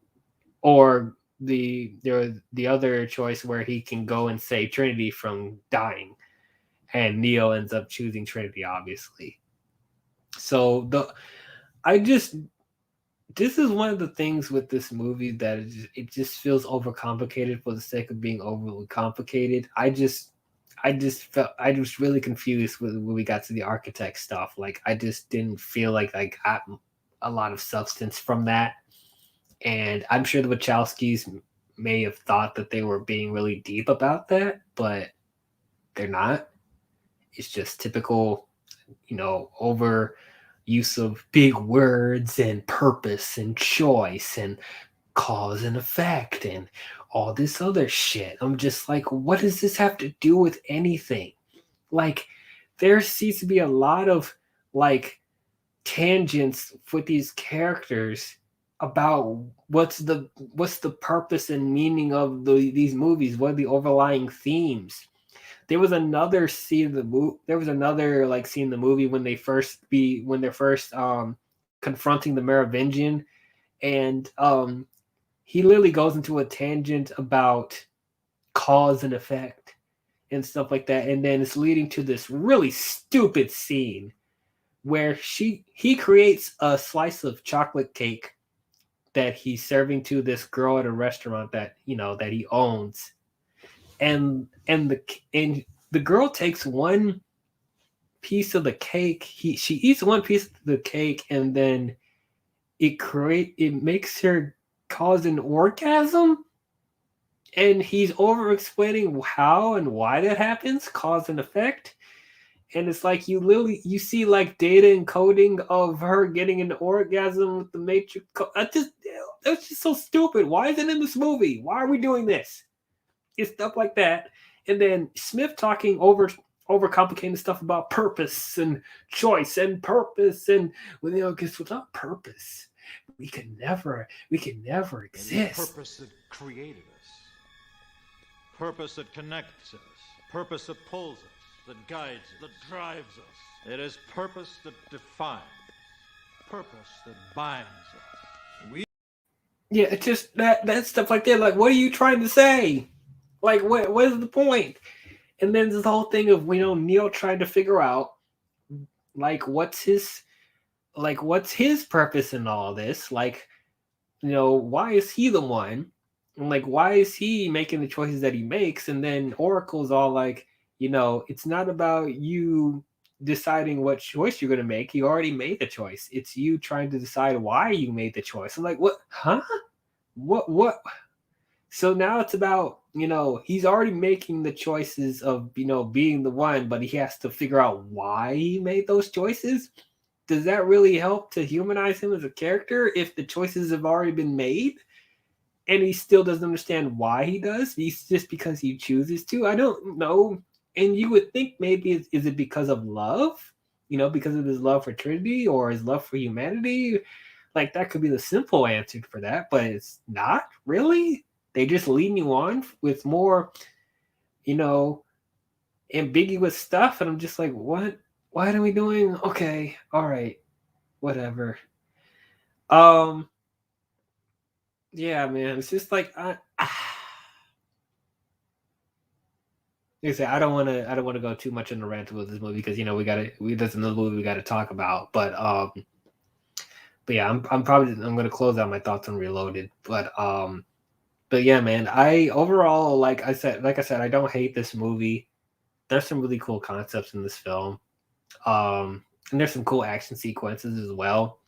or the other choice where he can go and save Trinity from dying. And Neo ends up choosing Trinity, obviously. So this is one of the things with this movie that it just feels overcomplicated for the sake of being overly complicated. I I was really confused when we got to the architect stuff. Like, I just didn't feel like I got a lot of substance from that. And I'm sure the Wachowskis may have thought that they were being really deep about that, but they're not. It's just typical, over use of big words and purpose and choice and cause and effect and all this other shit. I'm just like, what does this have to do with anything? Like, there seems to be a lot of like tangents with these characters about what's the purpose and meaning of these movies. What are the overlying themes? There was another scene in the movie. There was another like scene in the movie when they're first confronting the Merovingian, and he literally goes into a tangent about cause and effect and stuff like that, and then it's leading to this really stupid scene where he creates a slice of chocolate cake that he's serving to this girl at a restaurant that that he owns, and the girl takes one piece of the cake. She eats one piece of the cake, and then it makes her cause an orgasm, and he's over explaining how and why that happens, cause and effect. And it's like you see like data encoding of her getting an orgasm with the Matrix. That's just so stupid. Why is it in this movie? Why are we doing this? It's stuff like that. And then Smith talking over complicating stuff about purpose and choice and purpose, and because without purpose, we can never exist. Purpose that created us. Purpose that connects us. Purpose that pulls us. That guides us, that drives us. It is purpose that defines, purpose that binds us. Yeah, it's just that stuff like that. Like, what are you trying to say? Like, what is the point? And then this whole thing of Neo trying to figure out like what's his purpose in all this? Like, why is he the one? And like, why is he making the choices that he makes? And then Oracle's all like, it's not about you deciding what choice you're going to make. You already made a choice. It's you trying to decide why you made the choice. I'm like, what? Huh? What? So now it's about, he's already making the choices of, being the one, but he has to figure out why he made those choices. Does that really help to humanize him as a character if the choices have already been made? And he still doesn't understand why he does? He's just because he chooses to? I don't know. And you would think maybe is it because of love? Because of his love for Trinity or his love for humanity? Like, that could be the simple answer for that, but it's not really. They just lead you on with more, ambiguous stuff. And I'm just like, what? Why are we doing? Okay. All right. Whatever. Yeah, man. It's just like, like I said, I don't want to go too much in the rant with this movie because there's another movie we got to talk about. But yeah, I'm gonna close out my thoughts on Reloaded. But yeah, man, I overall like I said, I don't hate this movie. There's some really cool concepts in this film, and there's some cool action sequences as well.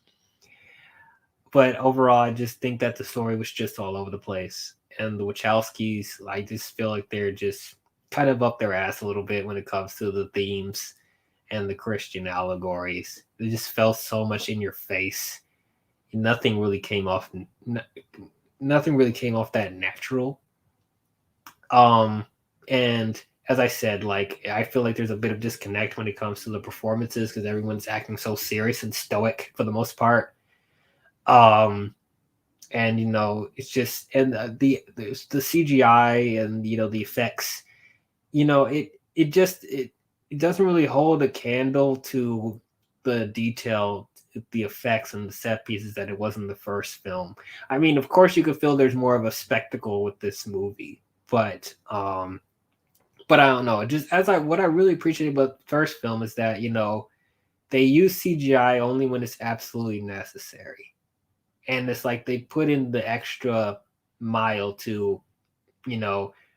But overall, I just think that the story was just all over the place, and the Wachowskis, I just feel like they're just kind of up their ass a little bit when it comes to the themes and the Christian allegories. They just felt so much in your face. Nothing really came off that natural. And as I said, like, I feel like there's a bit of disconnect when it comes to the performances because everyone's acting so serious and stoic for the most part. And it's just, and the CGI and the effects, it doesn't really hold a candle to the detail, the effects and the set pieces that it was in the first film. I mean, of course you could feel there's more of a spectacle with this movie, but I don't know. Just what I really appreciate about the first film is that, they use CGI only when it's absolutely necessary. And it's like they put in the extra mile to,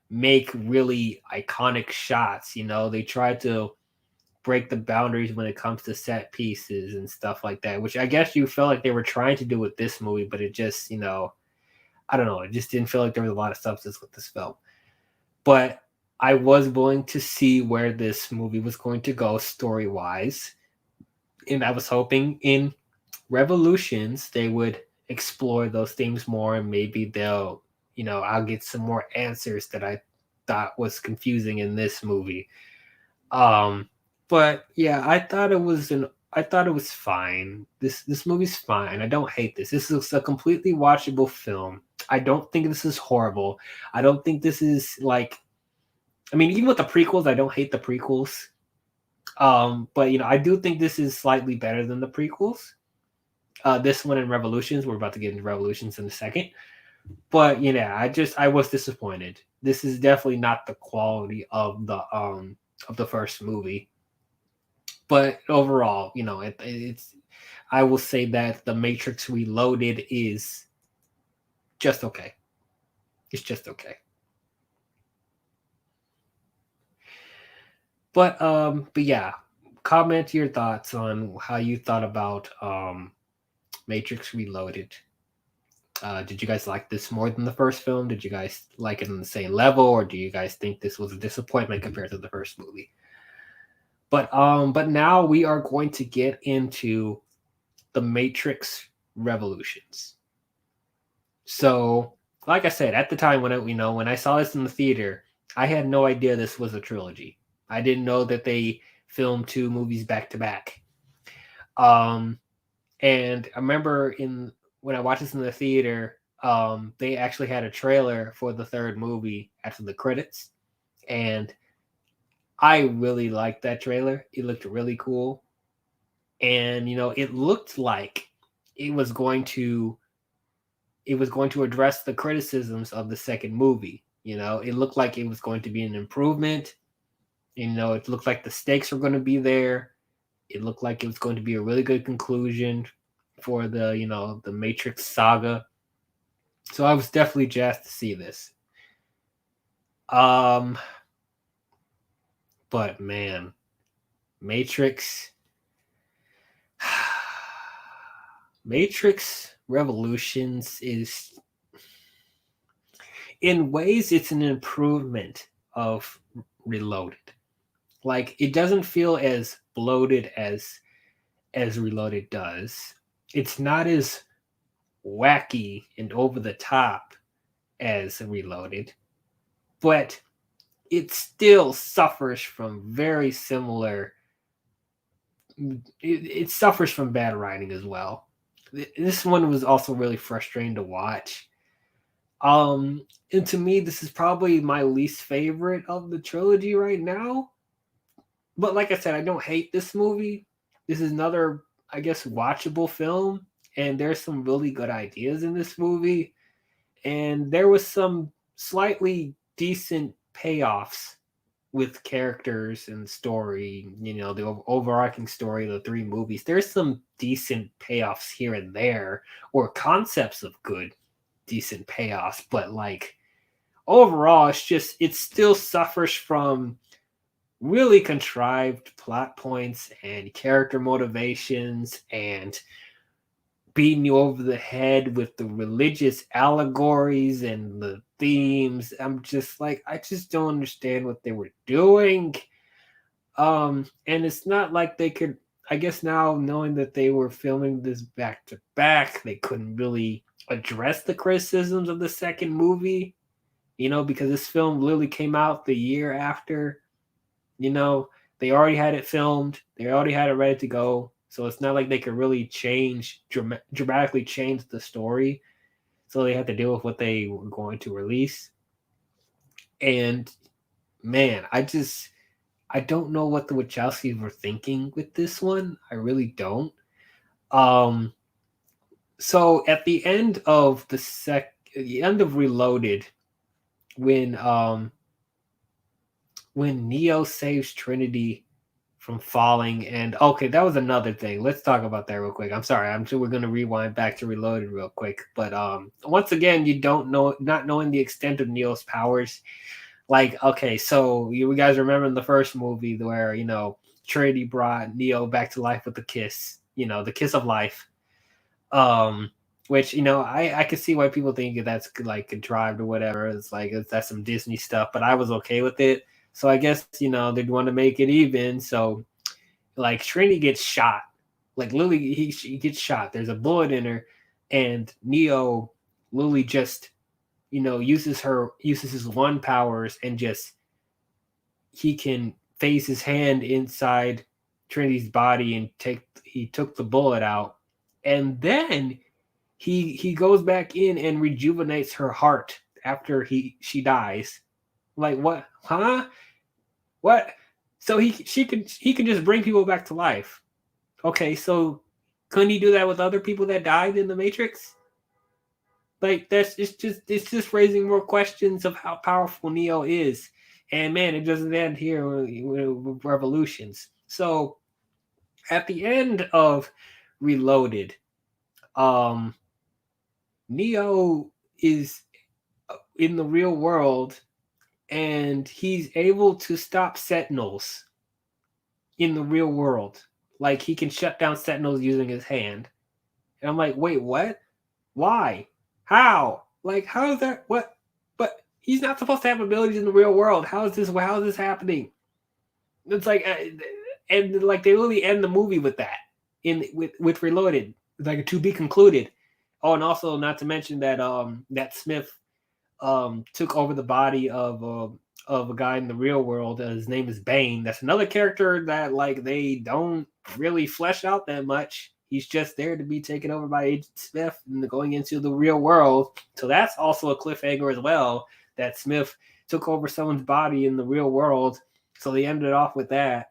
make really iconic shots. You know, they try to break the boundaries when it comes to set pieces and stuff like that, which I guess you felt like they were trying to do with this movie, but it just, you know, I don't know, it just didn't feel like there was a lot of substance with this film. But I was willing to see where this movie was going to go story-wise, and I was hoping in Revolutions they would explore those themes more, and maybe they'll, you know, I'll get some more answers that I thought was confusing in this movie. But yeah, I thought it was fine. This movie's fine. I don't hate this. This is a completely watchable film. I don't think this is horrible. I don't think this is like, I mean, even with the prequels, I don't hate the prequels. But you know, I do think this is slightly better than the prequels. This one in Revolutions, we're about to get into Revolutions in a second. But you know, I was disappointed. This is definitely not the quality of the first movie. But overall, you know, it's I will say that The Matrix Reloaded is just okay. It's just okay. But yeah, comment your thoughts on how you thought about Matrix Reloaded. Did you guys like this more than the first film? Did you guys like it on the same level, or do you guys think this was a disappointment compared to the first movie? But now we are going to get into The Matrix Revolutions. So, like I said, at the time when when I saw this in the theater, I had no idea this was a trilogy. I didn't know that they filmed 2 movies back to back. And I remember when I watched this in the theater, they actually had a trailer for the third movie after the credits, and I really liked that trailer. It looked really cool, and you know, it looked like it was going to address the criticisms of the second movie. You know, it looked like it was going to be an improvement. You know, it looked like the stakes were going to be there. It looked like it was going to be a really good conclusion for the, you know, the Matrix saga. So I was definitely jazzed to see this. But man, Matrix Revolutions is, in ways, it's an improvement of Reloaded. Like, it doesn't feel as bloated as Reloaded does. It's not as wacky and over the top as Reloaded, but it still suffers from very similar. It suffers from bad writing as well. This one was also really frustrating to watch. And to me, this is probably my least favorite of the trilogy right now. But like I said, I don't hate this movie. This is another, I guess, watchable film, and there's some really good ideas in this movie, and there was some slightly decent payoffs with characters and story. You know, the overarching story of the 3 movies. There's some decent payoffs here and there, or concepts of good, decent payoffs, but like overall, it still suffers from really contrived plot points and character motivations and beating you over the head with the religious allegories and the themes. I'm just like, I just don't understand what they were doing. And it's not like they could, I guess now knowing that they were filming this back to back, they couldn't really address the criticisms of the second movie, you know, because this film literally came out the year after. You know, they already had it filmed. They already had it ready to go. So it's not like they could really dramatically change the story. So they had to deal with what they were going to release. And man, I don't know what the Wachowskis were thinking with this one. I really don't. So at the end of the end of Reloaded, when Neo saves Trinity from falling, and okay, that was another thing. Let's talk about that real quick. I'm sorry, I'm sure we're going to rewind back to Reloaded real quick. But once again, not knowing the extent of Neo's powers, Like, okay, so you guys remember in the first movie where, Trinity brought Neo back to life with the kiss, the kiss of life. Which, I could see why people think that's like contrived or whatever. It's like that's some Disney stuff, but I was okay with it. So I guess, they'd want to make it even. So like Trinity gets shot. Like Lily, she gets shot. There's a bullet in her, and Neo, Lily just, uses his one powers and just he can phase his hand inside Trinity's body and he took the bullet out, and then he goes back in and rejuvenates her heart after she dies. Like what? Huh? What? So he can just bring people back to life. Okay, so couldn't he do that with other people that died in the Matrix? Like it's just raising more questions of how powerful Neo is. And man, it doesn't end here with Revolutions. So at the end of Reloaded, Neo is in the real world and he's able to stop Sentinels in the real world. Like he can shut down Sentinels using his hand. And I'm like, wait, what? Why? How? Like, how is that? What? But he's not supposed to have abilities in the real world. How is this happening? It's like, and like they literally end the movie with that with Reloaded, like a to be concluded. Oh, and also not to mention that that Smith took over the body of a guy in the real world. His name is Bane. That's another character that like they don't really flesh out that much. He's just there to be taken over by Agent Smith and going into the real world. So that's also a cliffhanger as well, that Smith took over someone's body in the real world. So they ended off with that.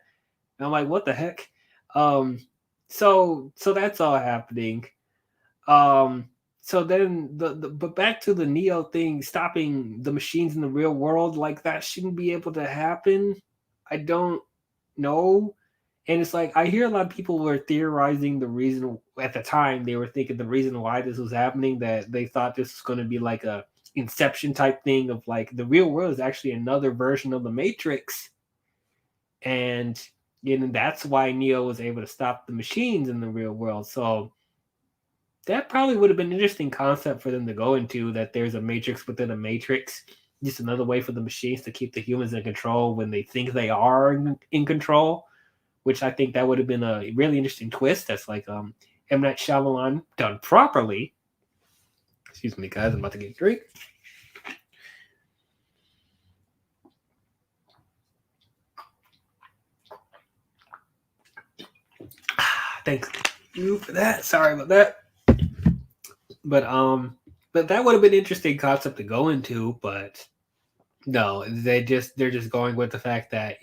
And I'm like, what the heck? So that's all happening. So then but back to the Neo thing, stopping the machines in the real world, like that shouldn't be able to happen. I don't know. And it's like I hear a lot of people were theorizing the reason at the time. They were thinking the reason why this was happening, that they thought this was going to be like a Inception type thing of like the real world is actually another version of the Matrix. And that's why Neo was able to stop the machines in the real world. So that probably would have been an interesting concept for them to go into, that there's a Matrix within a Matrix. Just another way for the machines to keep the humans in control when they think they are in control. Which I think that would have been a really interesting twist. That's like M. Night Shyamalan done properly. Excuse me, guys. I'm about to get a drink. Thanks you for that. Sorry about that. But that would have been an interesting concept to go into. But no, they're just going with the fact that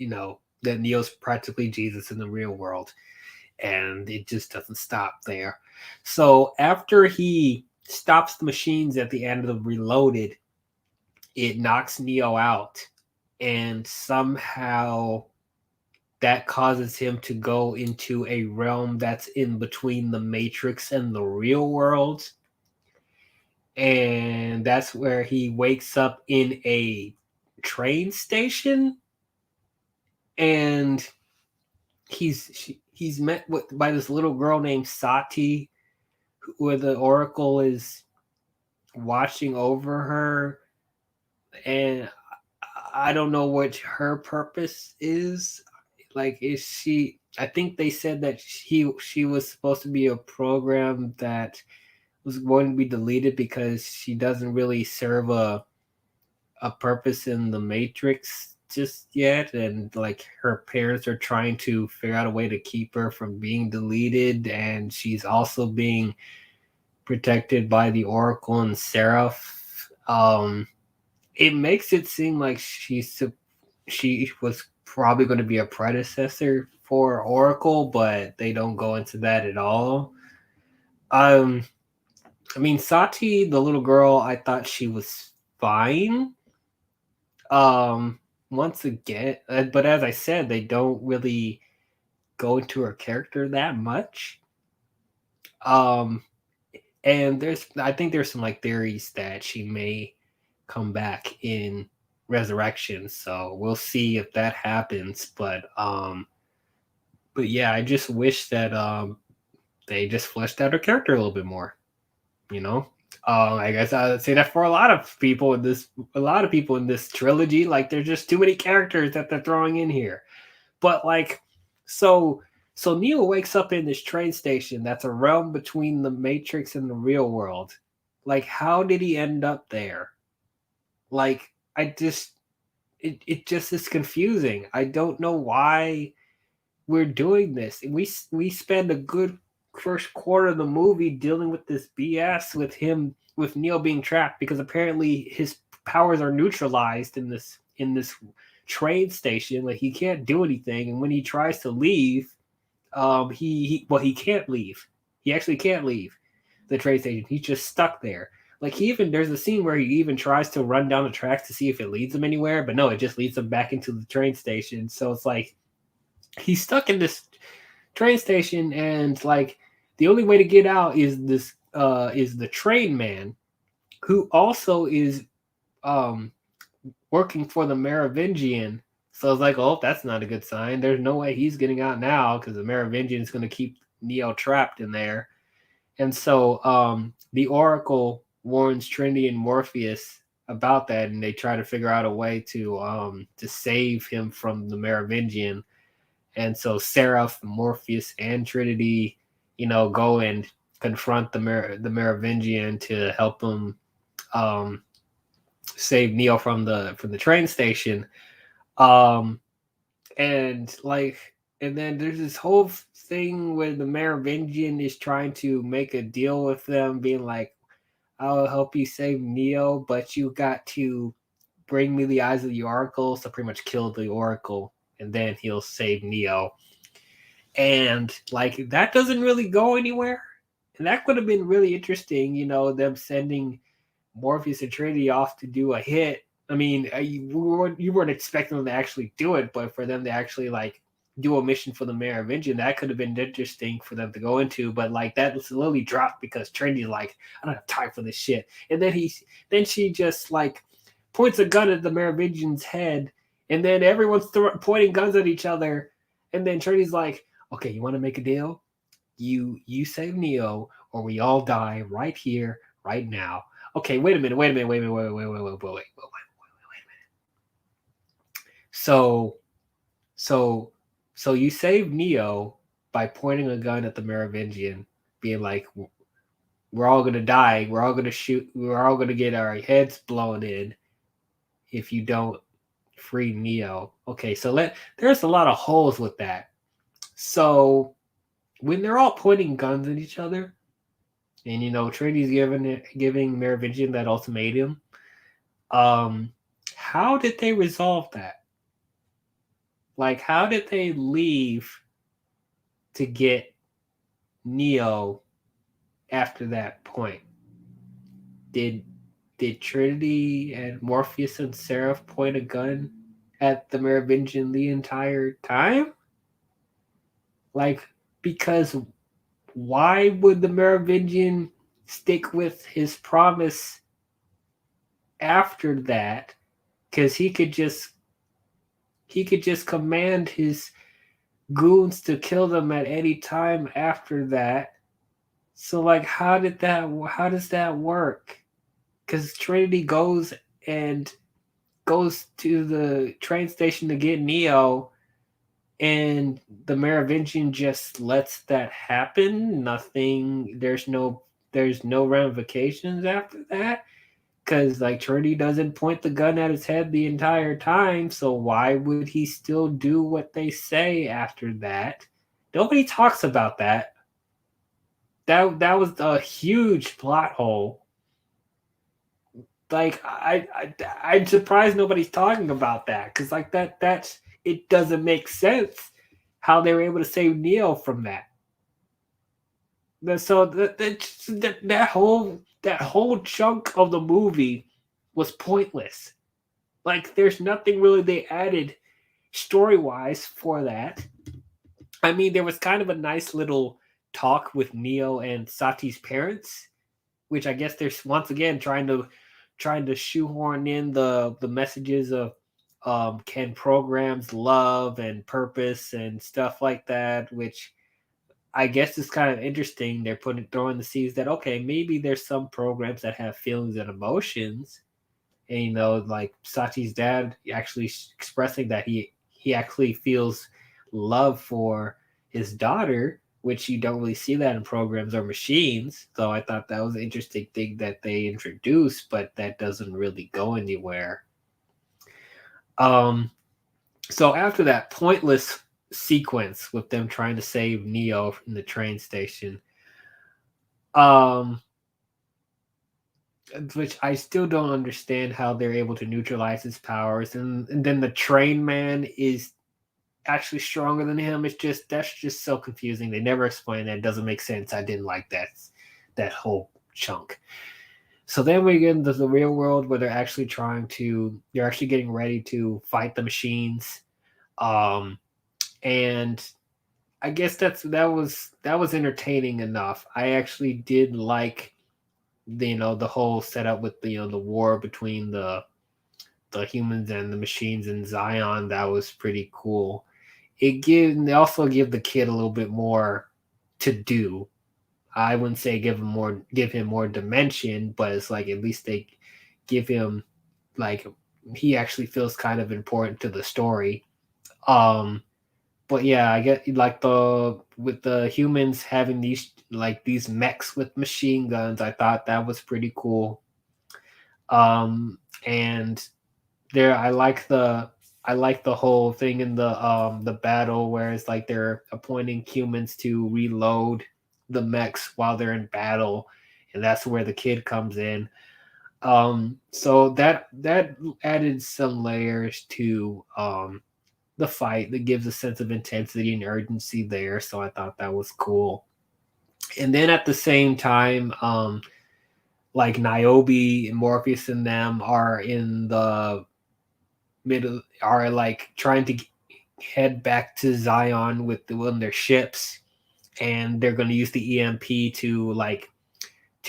that Neo's practically Jesus in the real world, and it just doesn't stop there. So after he stops the machines at the end of the Reloaded, it knocks Neo out, and somehow that causes him to go into a realm that's in between the Matrix and the real world. And that's where he wakes up in a train station, and he's met by this little girl named Sati, where the Oracle is watching over her, and I don't know what her purpose is. Like, is she? I think they said that she was supposed to be a program that was going to be deleted because she doesn't really serve a purpose in the Matrix just yet, and like her parents are trying to figure out a way to keep her from being deleted, and she's also being protected by the Oracle and Seraph. It makes it seem like she was probably going to be a predecessor for Oracle, but they don't go into that at all. I mean, Sati, the little girl, I thought she was fine. Once again, but as I said, they don't really go into her character that much. And I think there's some like theories that she may come back in resurrection. So we'll see if that happens. But yeah, I just wish that they just fleshed out her character a little bit more. You know, I guess I would say that for a lot of people in this trilogy. Like, there's just too many characters that they're throwing in here. But like, so Neo wakes up in this train station that's a realm between the Matrix and the real world. Like, how did he end up there? Like, it just is confusing. I don't know why we're doing this. We spend a good first quarter of the movie dealing with this BS with Neo being trapped, because apparently his powers are neutralized in this train station. Like, he can't do anything, and when he tries to leave, he can't leave. He actually can't leave the train station. He's just stuck there. Like, there's a scene where he even tries to run down the tracks to see if it leads him anywhere, but no, it just leads him back into the train station. So it's like he's stuck in this train station, and like the only way to get out is the train man, who also is working for the Merovingian. So it's like, oh, that's not a good sign. There's no way he's getting out now, because the Merovingian is going to keep Neo trapped in there. And so the Oracle warns Trinity and Morpheus about that, and they try to figure out a way to save him from the Merovingian. And so Seraph, Morpheus, and Trinity, go and confront the Merovingian to help him save Neo from the train station. And then there's this whole thing where the Merovingian is trying to make a deal with them, being like, I'll help you save Neo, but you got to bring me the eyes of the Oracle. So pretty much kill the Oracle, and then he'll save Neo. And like, that doesn't really go anywhere. And that could have been really interesting, them sending Morpheus and Trinity off to do a hit. I mean, you weren't expecting them to actually do it, but for them to actually like do a mission for the Merovingian, that could have been interesting for them to go into. But like, that was literally dropped because Trinity's like, I don't have time for this shit. And then she just like points a gun at the Merovingian's head, and then everyone's pointing guns at each other. And then Trinity's like, okay, you want to make a deal? You save Neo, or we all die right here, right now. Okay, wait a minute. So you save Neo by pointing a gun at the Merovingian, being like, we're all gonna die, we're all gonna shoot, we're all gonna get our heads blown in if you don't free Neo. Okay, so there's a lot of holes with that. So when they're all pointing guns at each other, and Trinity's giving Merovingian that ultimatum, how did they resolve that? Like, how did they leave to get Neo after that point? Did Trinity and Morpheus and Seraph point a gun at the Merovingian the entire time? Like, because why would the Merovingian stick with his promise after that? Because he could just command his goons to kill them at any time after that. So like, how does that work? Because Trinity goes to the train station to get Neo, and the Merovingian just lets that happen. Nothing. There's no ramifications after that, because like, Trinity doesn't point the gun at his head the entire time. So why would he still do what they say after that? Nobody talks about that. That was a huge plot hole. Like, I'm surprised nobody's talking about that, because like that's it doesn't make sense how they were able to save Neo from that. So that whole chunk of the movie was pointless. Like, there's nothing really they added story-wise for that. I mean, there was kind of a nice little talk with Neo and Sati's parents, which I guess they're once again trying to trying to shoehorn in the messages of can programs love and purpose and stuff like that, which I guess is kind of interesting. They're throwing the seeds that okay, maybe there's some programs that have feelings and emotions, and like Sachi's dad actually expressing that he actually feels love for his daughter, which you don't really see that in programs or machines. So I thought that was an interesting thing that they introduced, but that doesn't really go anywhere. So after that pointless sequence with them trying to save Neo from the train station, which I still don't understand how they're able to neutralize his powers, and then the train man is actually stronger than him. That's just so confusing. They never explain that. It doesn't make sense. I didn't like that whole chunk. So then we get into the real world where they're actually getting ready to fight the machines. And I guess that was entertaining enough. I actually did like the whole setup with the war between the humans and the machines in Zion. That was pretty cool. They also give the kid a little bit more to do. I wouldn't say give him more dimension, but it's like at least they give him like he actually feels kind of important to the story. But yeah, I get like with the humans having these mechs with machine guns. I thought that was pretty cool. And there I like the whole thing in the battle where it's like they're appointing humans to reload the mechs while they're in battle, and that's where the kid comes in. So that added some layers to the fight that gives a sense of intensity and urgency there. So I thought that was cool. And then at the same time, like Niobe, Morpheus, and them are in the middle, are like trying to head back to Zion with their ships, and they're going to use the EMP to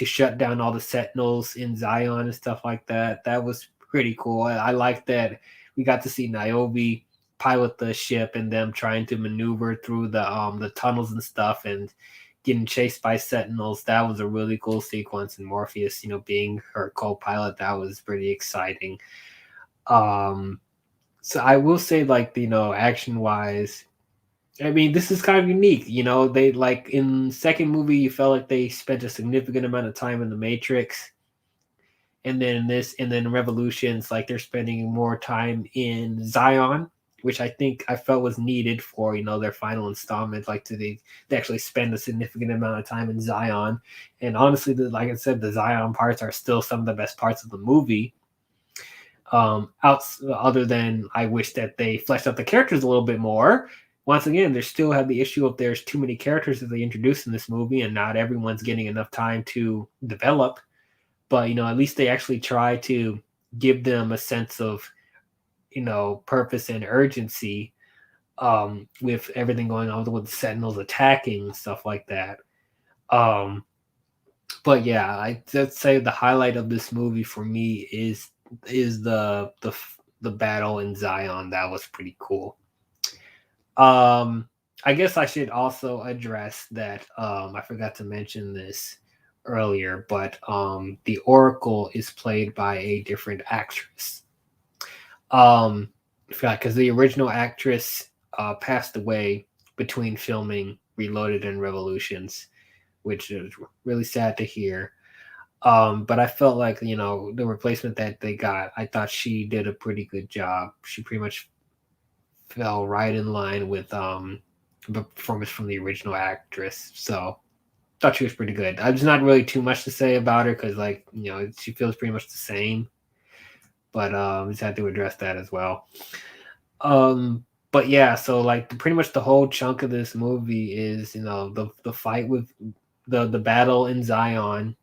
shut down all the Sentinels in Zion and stuff like that. That was pretty cool. I like that we got to see Niobe pilot the ship and them trying to maneuver through the tunnels and stuff and getting chased by Sentinels. That was a really cool sequence. And Morpheus, being her co-pilot, that was pretty exciting. So I will say, action wise, I mean, this is kind of unique. They in second movie, you felt like they spent a significant amount of time in the Matrix. And then Revolutions, like they're spending more time in Zion, which I felt was needed for, their final installment. Like they actually spend a significant amount of time in Zion. And honestly, like I said, the Zion parts are still some of the best parts of the movie. Other than I wish that they fleshed out the characters a little bit more. Once again, they still have the issue of there's too many characters that they introduced in this movie, and not everyone's getting enough time to develop. But at least they actually try to give them a sense of purpose and urgency with everything going on with the Sentinels attacking and stuff like that. But yeah, I'd say the highlight of this movie for me is the battle in Zion. That was pretty cool. I guess I should also address that I forgot to mention this earlier, but the Oracle is played by a different actress. Because the original actress passed away between filming Reloaded and Revolutions, which is really sad to hear. But I felt like, the replacement that they got, I thought she did a pretty good job. She pretty much fell right in line with the performance from the original actress. So I thought she was pretty good. There's not really too much to say about her because, she feels pretty much the same. But just had to address that as well. But yeah, so pretty much the whole chunk of this movie is, the fight with the battle in Zion,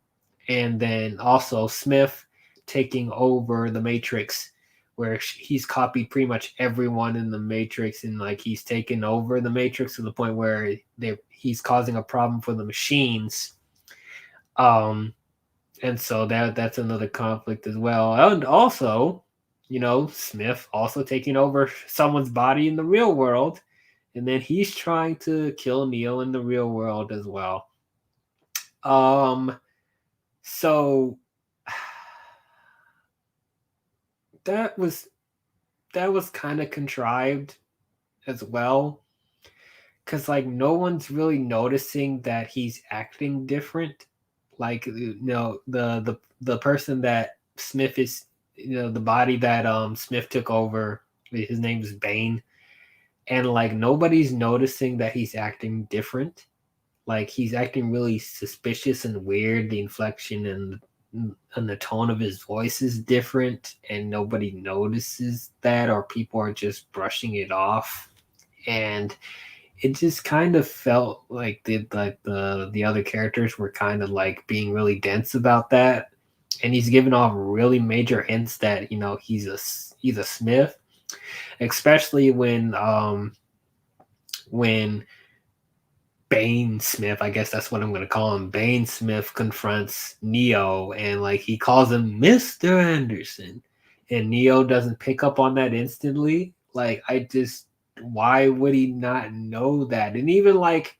and then also Smith taking over the Matrix, where he's copied pretty much everyone in the Matrix, and he's taken over the Matrix to the point where he's causing a problem for the machines. And so that's another conflict as well. And also, Smith also taking over someone's body in the real world, and then he's trying to kill Neo in the real world as well. So that was kind of contrived as well, because like no one's really noticing that he's acting different. Like the person that Smith is, the body that Smith took over, his name is Bane, and like nobody's noticing that he's acting different. Like he's acting really suspicious and weird. The inflection and the tone of his voice is different, and nobody notices that, or people are just brushing it off. And it just kind of felt like the other characters were kind of like being really dense about that, and he's giving off really major hints that he's a Smith, especially when Bane Smith, I guess that's what I'm gonna call him. Bane Smith confronts Neo, and like he calls him Mr. Anderson, and Neo doesn't pick up on that instantly. Like why would he not know that? And even like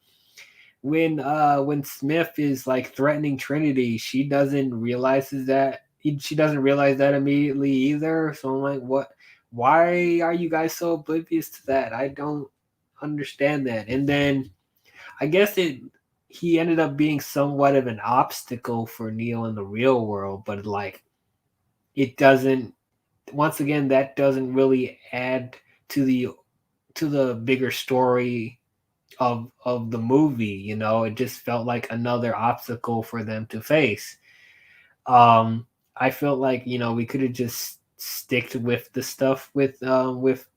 when Smith is like threatening Trinity, she doesn't realize that immediately either. So I'm like, what? Why are you guys so oblivious to that? I don't understand that. And then I guess he ended up being somewhat of an obstacle for Neo in the real world, but like it doesn't. Once again, that doesn't really add to the bigger story of the movie. It just felt like another obstacle for them to face. I felt like we could have just sticked with the stuff with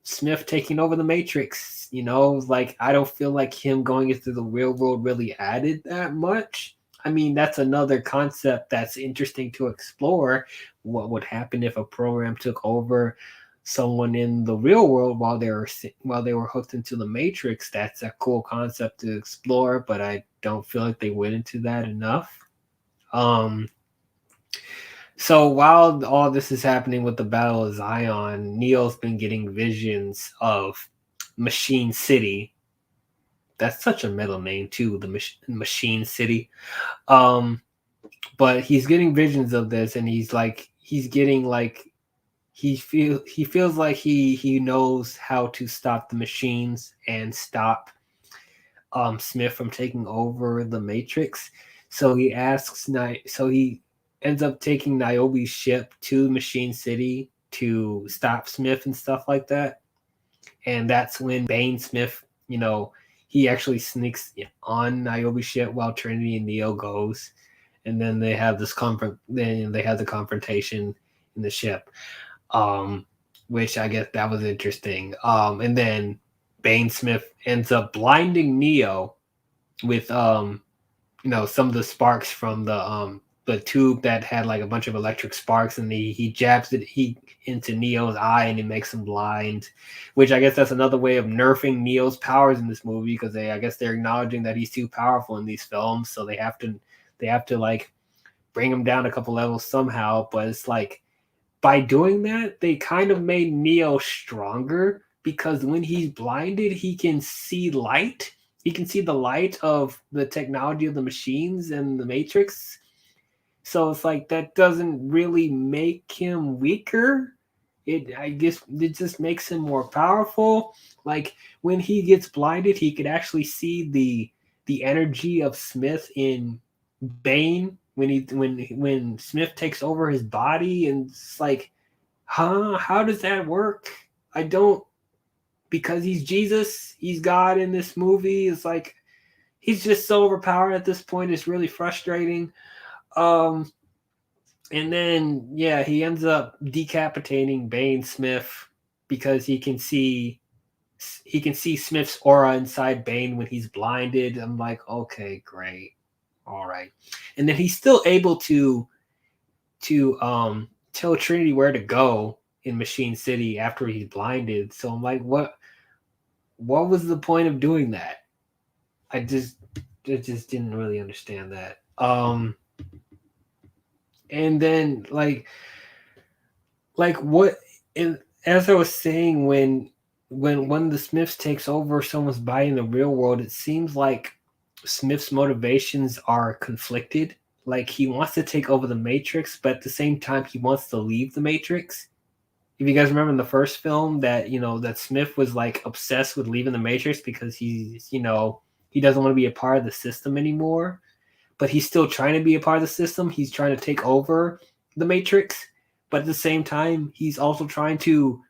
Smith taking over the Matrix. Like I don't feel like him going into the real world really added that much. I mean, that's another concept that's interesting to explore. What would happen if a program took over someone in the real world while they were hooked into the Matrix? That's a cool concept to explore, but I don't feel like they went into that enough. So while all this is happening with the Battle of Zion, Neo's been getting visions of Machine City. That's such a metal name too, the Machine City. But he's getting visions of this, and he feels like he knows how to stop the machines and stop Smith from taking over the Matrix. So he ends up taking Niobe's ship to Machine City to stop Smith and stuff like that. And that's when Bane Smith, he actually sneaks on Niobe's ship while Trinity and Neo goes. And then they have the confrontation in the ship. Which I guess that was interesting. And then Bane Smith ends up blinding Neo with some of the sparks from the tube that had like a bunch of electric sparks, and he jabs it into Neo's eye, and it makes him blind. Which I guess that's another way of nerfing Neo's powers in this movie, because they're acknowledging that he's too powerful in these films, so they have to like bring him down a couple levels somehow. But it's like, by doing that, they kind of made Neo stronger, because when he's blinded, he can see light. He can see the light of the technology of the machines and the Matrix. So it's like that doesn't really make him weaker. I guess it just makes him more powerful. Like when he gets blinded, he could actually see the energy of Smith in Bane when Smith takes over his body, and it's like, how does that work? I don't, because he's Jesus, he's God in this movie. It's like he's just so overpowered at this point. It's really frustrating. And then he ends up decapitating Bane Smith because he can see Smith's aura inside Bane when he's blinded. I'm like, okay, great. All right. And then he's still able to tell Trinity where to go in Machine City after he's blinded. So I'm like, what was the point of doing that? I just didn't really understand that. And then like what and as I was saying, when one of the Smiths takes over someone's body in the real world, it seems like Smith's motivations are conflicted. Like he wants to take over the Matrix, but at the same time he wants to leave the Matrix. If you guys remember in the first film that that Smith was like obsessed with leaving the Matrix because he doesn't want to be a part of the system anymore, but he's still trying to be a part of the system. He's trying to take over the Matrix, but at the same time he's also trying to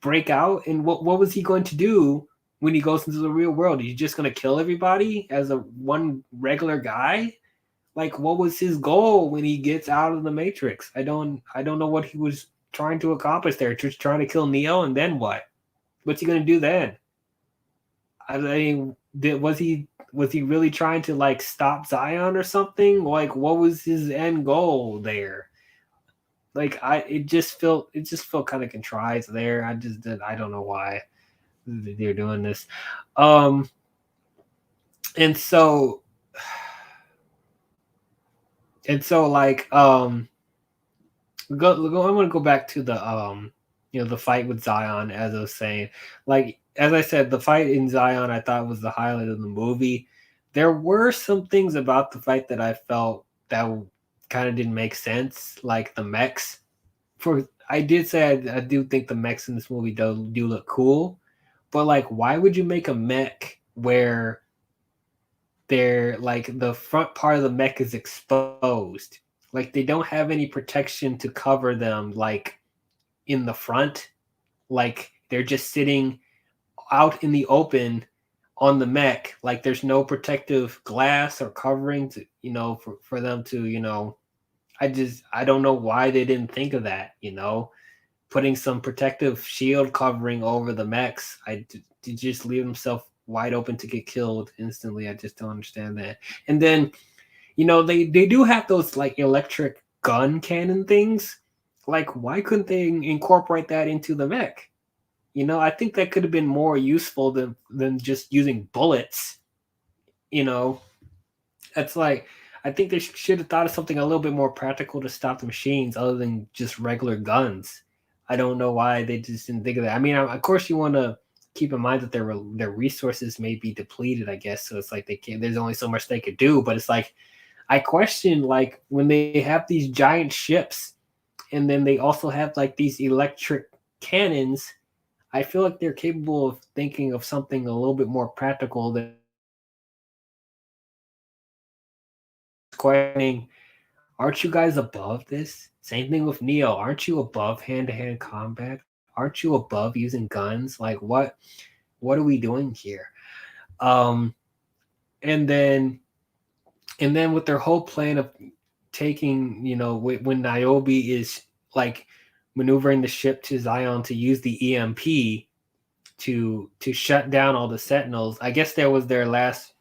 break out. And what was he going to do when he goes into the real world? He's just going to kill everybody as a one regular guy? Like what was his goal when he gets out of the Matrix? I don't know what he was trying to accomplish there. Just trying to kill Neo, and then what? What's he going to do then? I mean, was he really trying to like stop Zion or something? Like what was his end goal there? Like it just felt kind of contrived there. I don't know why they're doing this. Um and so like I'm gonna go back to the fight with Zion. As I was saying, like as I said, the fight in Zion I thought was the highlight of the movie. There were some things about the fight that I felt that kind of didn't make sense, like the mechs. I did say I do think the mechs in this movie do look cool, but like why would you make a mech where they're like the front part of the mech is exposed? Like they don't have any protection to cover them, like in the front. Like they're just sitting out in the open on the mech. Like there's no protective glass or covering to for them to I don't know why they didn't think of that. Putting some protective shield covering over the mechs. To just leave himself wide open to get killed instantly. I just don't understand that. And then they do have those like electric gun cannon things. Like why couldn't they incorporate that into the mech? I think that could have been more useful than just using bullets. You know, it's like I think they should have thought of something a little bit more practical to stop the machines other than just regular guns. I don't know why they just didn't think of that. I mean, of course, you want to keep in mind that their resources may be depleted. I guess so. It's like they can't. There's only so much they could do. But it's like I question like when they have these giant ships, and then they also have like these electric cannons. I feel like they're capable of thinking of something a little bit more practical than questioning, aren't you guys above this? Same thing with Neo. Aren't you above hand-to-hand combat? Aren't you above using guns? Like what are we doing here? Um and then with their whole plan of taking, when Niobe is like maneuvering the ship to Zion to use the EMP to shut down all the Sentinels. I guess that was their last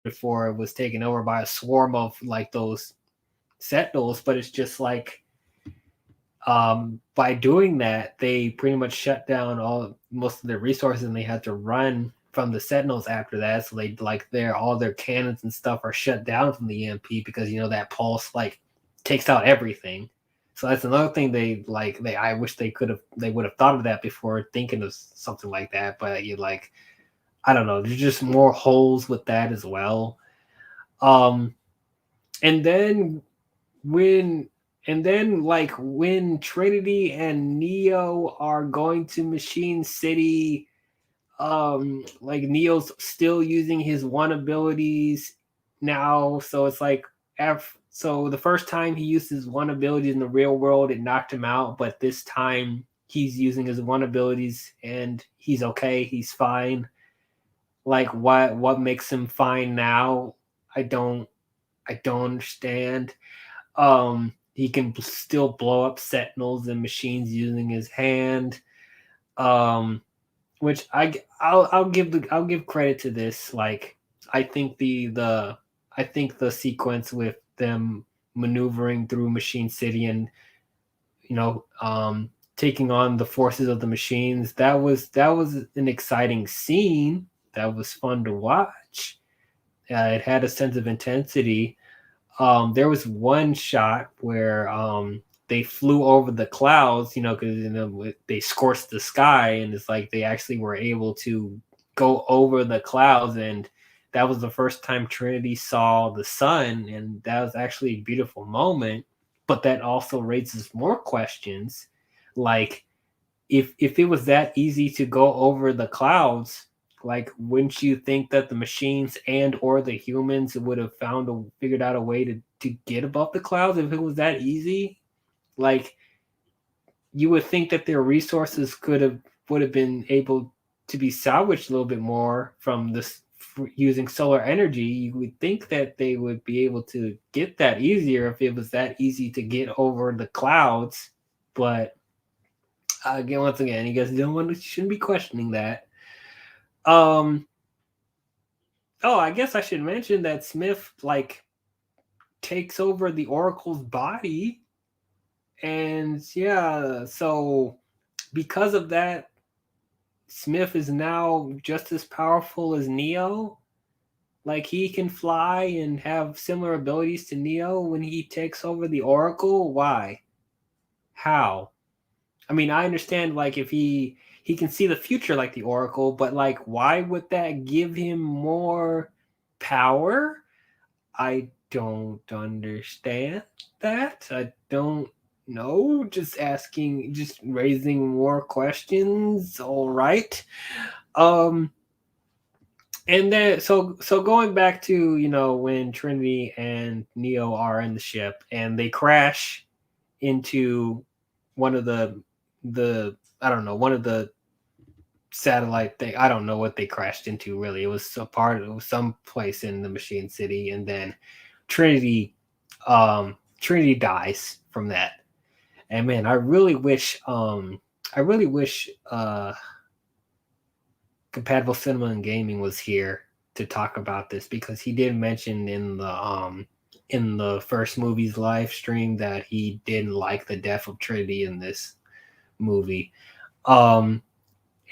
before it was taken over by a swarm of like those Sentinels. But it's just like by doing that, they pretty much shut down most of their resources, and they had to run from the Sentinels after that. So they like all their cannons and stuff are shut down from the EMP because that pulse like takes out everything. So that's another thing I wish they would have thought of that before thinking of something like that. But I don't know, there's just more holes with that as well. And then when Trinity and Neo are going to Machine City, like Neo's still using his one abilities now. So it's like so the first time he used his one abilities in the real world, it knocked him out, but this time he's using his one abilities and he's okay, he's fine. Like what makes him fine now? I don't understand. He can still blow up Sentinels and machines using his hand. Which I'll give credit to this. Like I think the sequence with them maneuvering through Machine City and taking on the forces of the machines, that was an exciting scene. That was fun to watch. It had a sense of intensity. there was one shot where they flew over the clouds, because they scorched the sky, and it's like they actually were able to go over the clouds, and that was the first time Trinity saw the sun, and that was actually a beautiful moment. But that also raises more questions, like if it was that easy to go over the clouds, like wouldn't you think that the machines and or the humans would have figured out a way to get above the clouds if it was that easy? Like you would think that their resources would have been able to be salvaged a little bit more from this using solar energy. You would think that they would be able to get that easier if it was that easy to get over the clouds. But again, once again, you guys shouldn't be questioning that. Oh, I guess I should mention that Smith takes over the Oracle's body, and yeah, so because of that, Smith is now just as powerful as Neo. Like he can fly and have similar abilities to Neo when he takes over the Oracle. Why? How? I mean, I understand like if he can see the future like the Oracle, but like why would that give him more power? I don't understand that. I don't know. Just raising more questions. All right. And then so going back to, when Trinity and Neo are in the ship and they crash into one of the I don't know, one of the satellite thing. I don't know what they crashed into really. It was some place in the Machine City, and then Trinity dies from that. And man, I really wish Compatible Cinema and Gaming was here to talk about this, because he did mention in the first movie's live stream that he didn't like the death of Trinity in this movie. And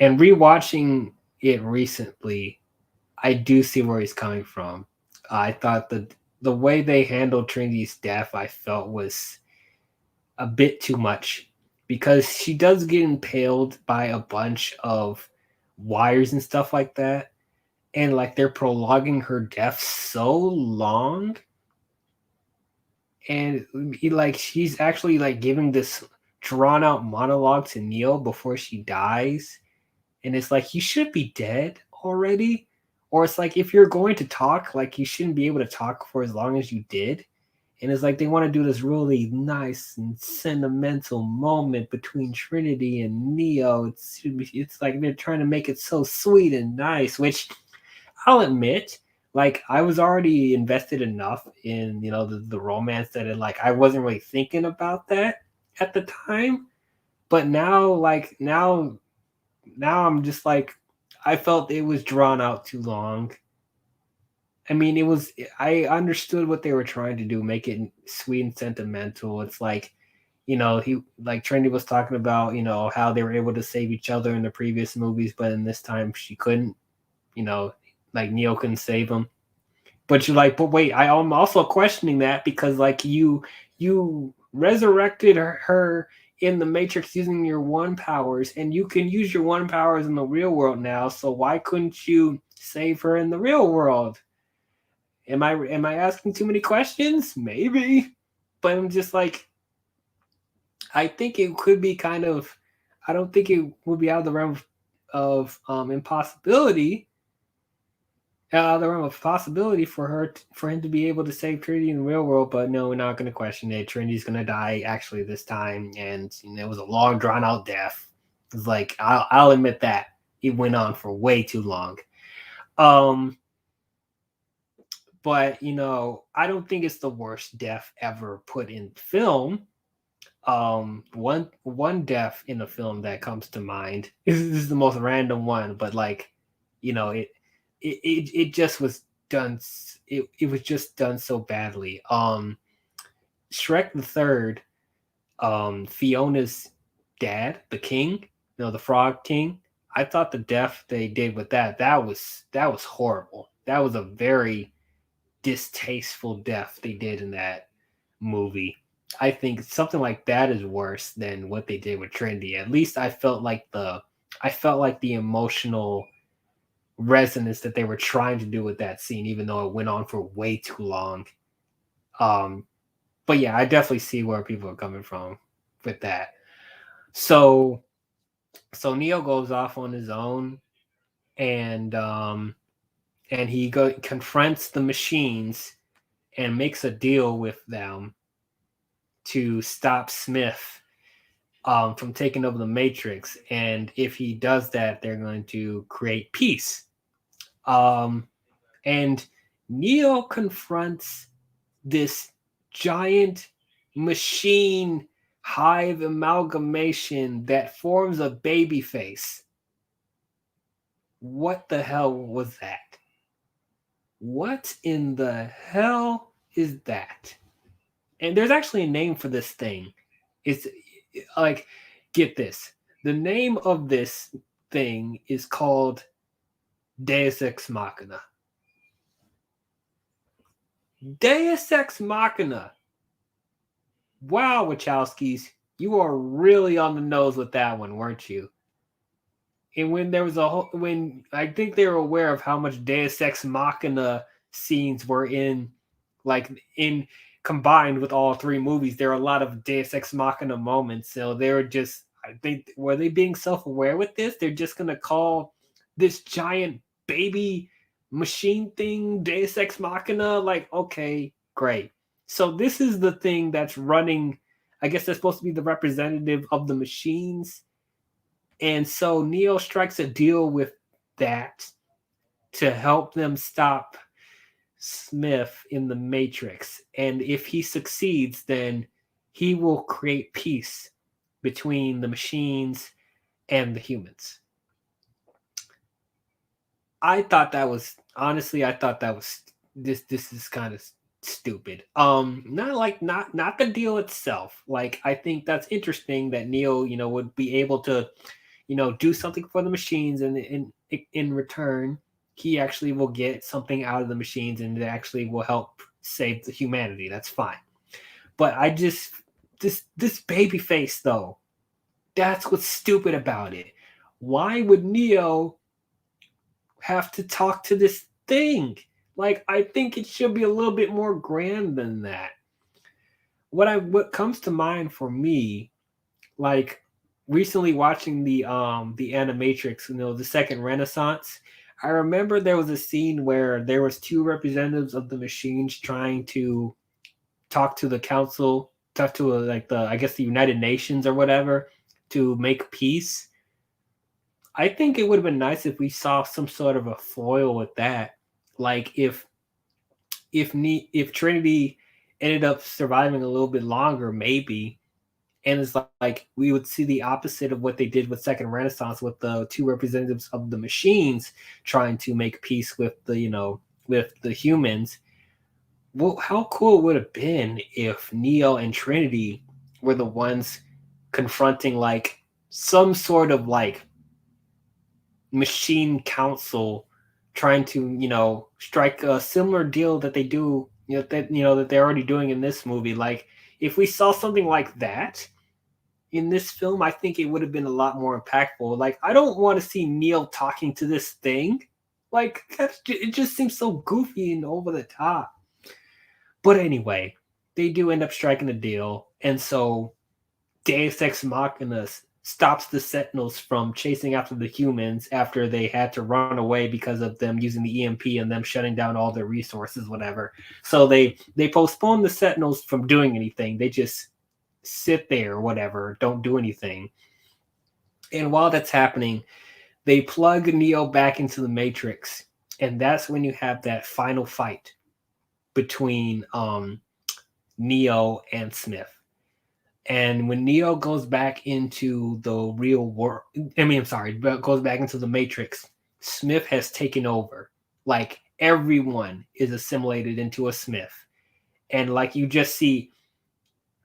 rewatching it recently, I do see where he's coming from. I thought the way they handled Trinity's death, I felt was a bit too much, because she does get impaled by a bunch of wires and stuff like that, and like they're prolonging her death so long, and she's actually like giving this drawn out monologue to Neo before she dies, and it's like you should be dead already, or it's like if you're going to talk, like you shouldn't be able to talk for as long as you did. And it's like they want to do this really nice and sentimental moment between Trinity and Neo. It's like they're trying to make it so sweet and nice, which I'll admit, like I was already invested enough in, the romance that I wasn't really thinking about that at the time. But now I'm just like, I felt it was drawn out too long. I mean, I understood what they were trying to do, make it sweet and sentimental. It's like, Trinity was talking about, how they were able to save each other in the previous movies, but in this time she couldn't, like Neo couldn't save him. But you're like, but wait, I'm also questioning that, because like you resurrected her in the Matrix using your one powers, and you can use your one powers in the real world now. So why couldn't you save her in the real world? Am I asking too many questions? Maybe, but I'm just like, I think it could be kind of. I don't think it would be out of the realm of impossibility. Out of the realm of possibility for him to be able to save Trinity in the real world, but no, we're not going to question it. Trinity's going to die actually this time, and it was a long, drawn out death. It's like I'll admit that it went on for way too long. But I don't think it's the worst death ever put in film. One death in the film that comes to mind is the most random one, but like, it just was done. It was just done so badly. Shrek the Third, Fiona's dad, the king, the Frog King. I thought the death they did with that was horrible. That was a very distasteful death they did in that movie. I think something like that is worse than what they did with Trinity. At least I felt like the emotional resonance that they were trying to do with that scene, even though it went on for way too long. But yeah, I definitely see where people are coming from with that. So Neo goes off on his own, and he confronts the machines and makes a deal with them to stop Smith from taking over the Matrix. And if he does that, they're going to create peace. And Neo confronts this giant machine hive amalgamation that forms a baby face. What the hell was that? What in the hell is that? And there's actually a name for this thing. It's like, get this. The name of this thing is called Deus Ex Machina. Deus Ex Machina. Wow, Wachowskis, you are really on the nose with that one, weren't you? And when there was when I think they were aware of how much Deus Ex Machina scenes were in combined with all three movies, there are a lot of Deus Ex Machina moments. So they were just, I think, were they being self-aware with this? They're just gonna call this giant baby machine thing Deus Ex Machina? Like, okay, great. So this is the thing that's running. I guess they're supposed to be the representative of the machines. And so Neo strikes a deal with that to help them stop Smith in the Matrix. And if he succeeds, then he will create peace between the machines and the humans. I thought that was this is kind of stupid. Not the deal itself. Like, I think that's interesting that Neo, would be able to, do something for the machines, and in return, he actually will get something out of the machines, and it actually will help save the humanity. That's fine. But I just this baby face though, that's what's stupid about it. Why would Neo have to talk to this thing? Like, I think it should be a little bit more grand than that. What comes to mind for me, like recently watching the Animatrix, the second Renaissance, I remember there was a scene where there was two representatives of the machines trying to talk to the council, talk to the United Nations or whatever, to make peace. I think it would have been nice if we saw some sort of a foil with that. Like if Trinity ended up surviving a little bit longer, maybe. And it's like we would see the opposite of what they did with Second Renaissance, with the two representatives of the machines trying to make peace with with the humans. Well, how cool it would have been if Neo and Trinity were the ones confronting like some sort of like machine council, trying to strike a similar deal that they do that they're already doing in this movie. Like, if we saw something like that in this film, I think it would have been a lot more impactful. Like, I don't want to see Neo talking to this thing. Like, it just seems so goofy and over the top. But anyway, they do end up striking a deal, and so Deus Ex Machina stops the Sentinels from chasing after the humans after they had to run away because of them using the EMP and them shutting down all their resources, whatever. So they postpone the Sentinels from doing anything. They just sit there or whatever, don't do anything. And while that's happening, they plug Neo back into the Matrix, and that's when you have that final fight between Neo and Smith. And when Neo goes back into the real world, goes back into the Matrix, Smith has taken over. Like, everyone is assimilated into a Smith. And like, you just see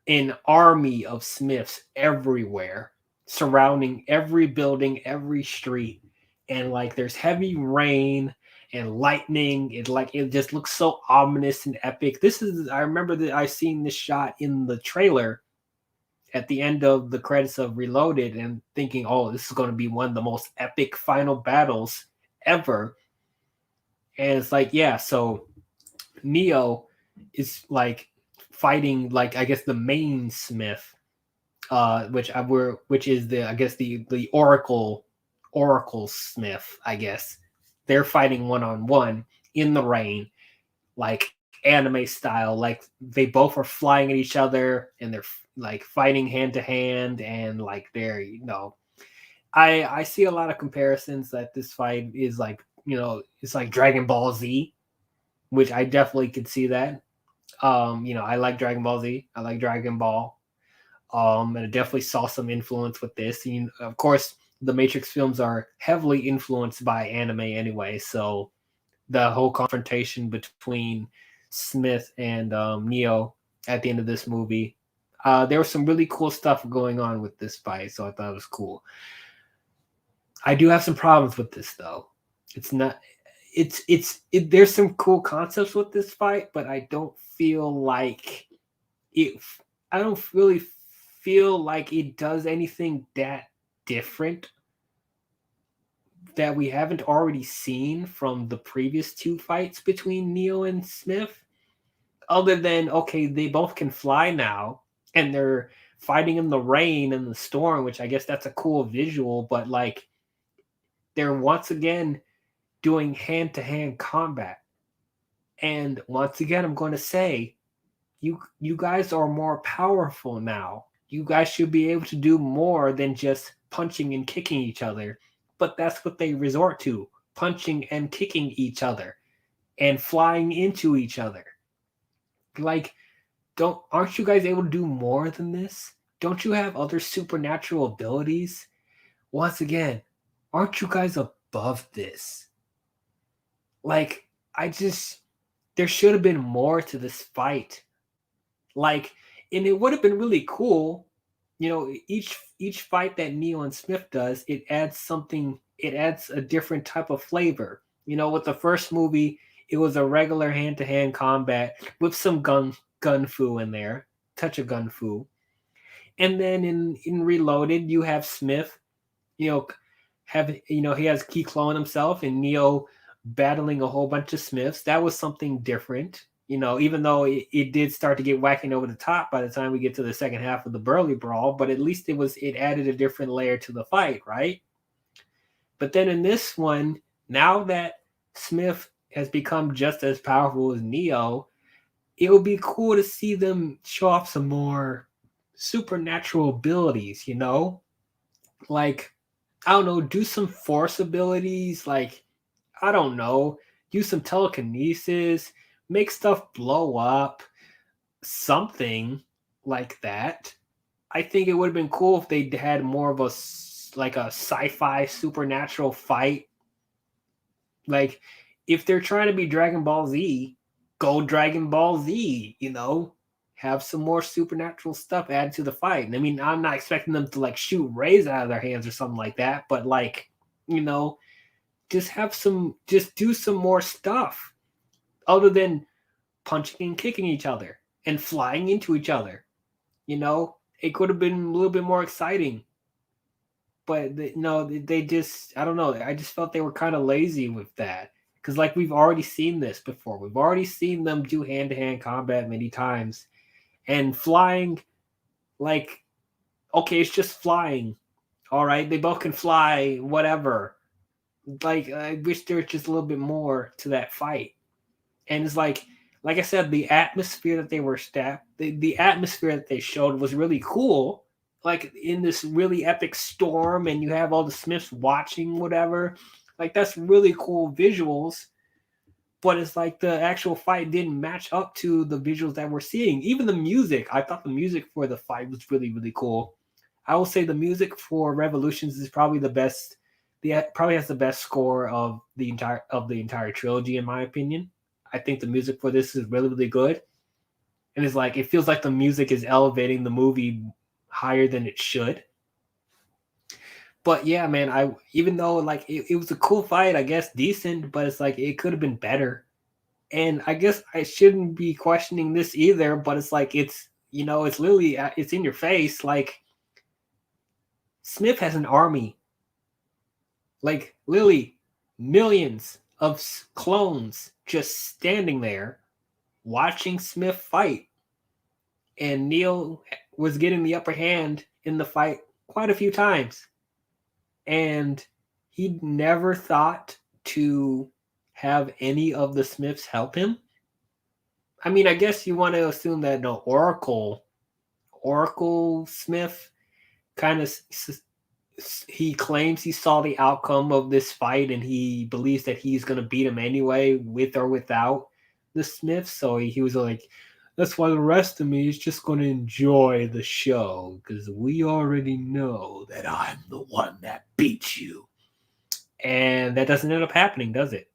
an army of Smiths everywhere, surrounding every building, every street. And like, there's heavy rain, and lightning. It just looks so ominous and epic. I remember that I seen this shot in the trailer at the end of the credits of Reloaded and thinking, oh, this is going to be one of the most epic final battles ever. And it's like, yeah, so Neo is like fighting, like, I guess the main Smith, which is the Oracle Smith, I guess. They're fighting one-on-one in the rain, like anime style. Like they both are flying at each other and they're like fighting hand to hand, and like they're, I see a lot of comparisons that this fight is like, it's like Dragon Ball Z, which I definitely could see that. I like Dragon Ball Z. I like Dragon Ball. And I definitely saw some influence with this. And of course, the Matrix films are heavily influenced by anime anyway. So the whole confrontation between Smith and Neo at the end of this movie, there was some really cool stuff going on with this fight. So I thought it was cool. I do have some problems with this though. There's some cool concepts with this fight, but I don't feel like I don't really feel like it does anything that different that we haven't already seen from the previous two fights between Neo and Smith. Other than, okay, they both can fly now, and they're fighting in the rain and the storm, which I guess that's a cool visual, but like they're once again doing hand-to-hand combat. And once again, I'm going to say, you guys are more powerful now. You guys should be able to do more than just punching and kicking each other. But that's what they resort to, punching and kicking each other and flying into each other. Like, aren't you guys able to do more than this? Don't you have other supernatural abilities? Once again, aren't you guys above this? Like, there should have been more to this fight. Like, and it would have been really cool, each fight that Neo and Smith does, it adds a different type of flavor. With the first movie, it was a regular hand-to-hand combat with some gun fu in there, touch of gun fu. And then in Reloaded, you have Smith, he has Key clone himself, and Neo battling a whole bunch of Smiths. That was something different. Even though it did start to get whacking over the top by the time we get to the second half of the Burly Brawl, but at least it added a different layer to the fight, right? But then in this one, now that Smith has become just as powerful as Neo, it would be cool to see them show off some more supernatural abilities, Like, I don't know, do some force abilities, like, I don't know, use some telekinesis, make stuff blow up, something like that. I think it would have been cool if they had more of a sci-fi supernatural fight. Like, if they're trying to be Dragon Ball Z, go Dragon Ball Z, have some more supernatural stuff added to the fight. And I mean, I'm not expecting them to like shoot rays out of their hands or something like that, but like, just do some more stuff other than punching and kicking each other and flying into each other. It could have been a little bit more exciting. But they just, I don't know. I just felt they were kind of lazy with that. Because like we've already seen this before. We've already seen them do hand-to-hand combat many times. And flying, like, okay, it's just flying. All right, they both can fly, whatever. Like, I wish there was just a little bit more to that fight. And it's like I said, the atmosphere that the atmosphere that they showed was really cool. Like in this really epic storm, and you have all the Smiths watching, whatever. Like, that's really cool visuals. But it's like the actual fight didn't match up to the visuals that we're seeing. Even the music, I thought the music for the fight was really, really cool. I will say the music for Revolutions is probably the best. It probably has the best score of the entire trilogy, in my opinion. I think the music for this is really, really good. And it's like, it feels like the music is elevating the movie higher than it should. But yeah, man, I even though like it was a cool fight, I guess decent, but it's like it could have been better. And I guess I shouldn't be questioning this either, but it's like it's it's literally it's in your face. Like Smith has an army, like literally millions of clones just standing there watching Smith fight, and Neo was getting the upper hand in the fight quite a few times, and he never thought to have any of the Smiths help him. I mean, I guess you want to assume that no Oracle Smith kind of he claims he saw the outcome of this fight and he believes that he's going to beat him anyway, with or without the Smiths. So he was like, that's why the rest of me is just going to enjoy the show because we already know that I'm the one that beats you. And that doesn't end up happening, does it?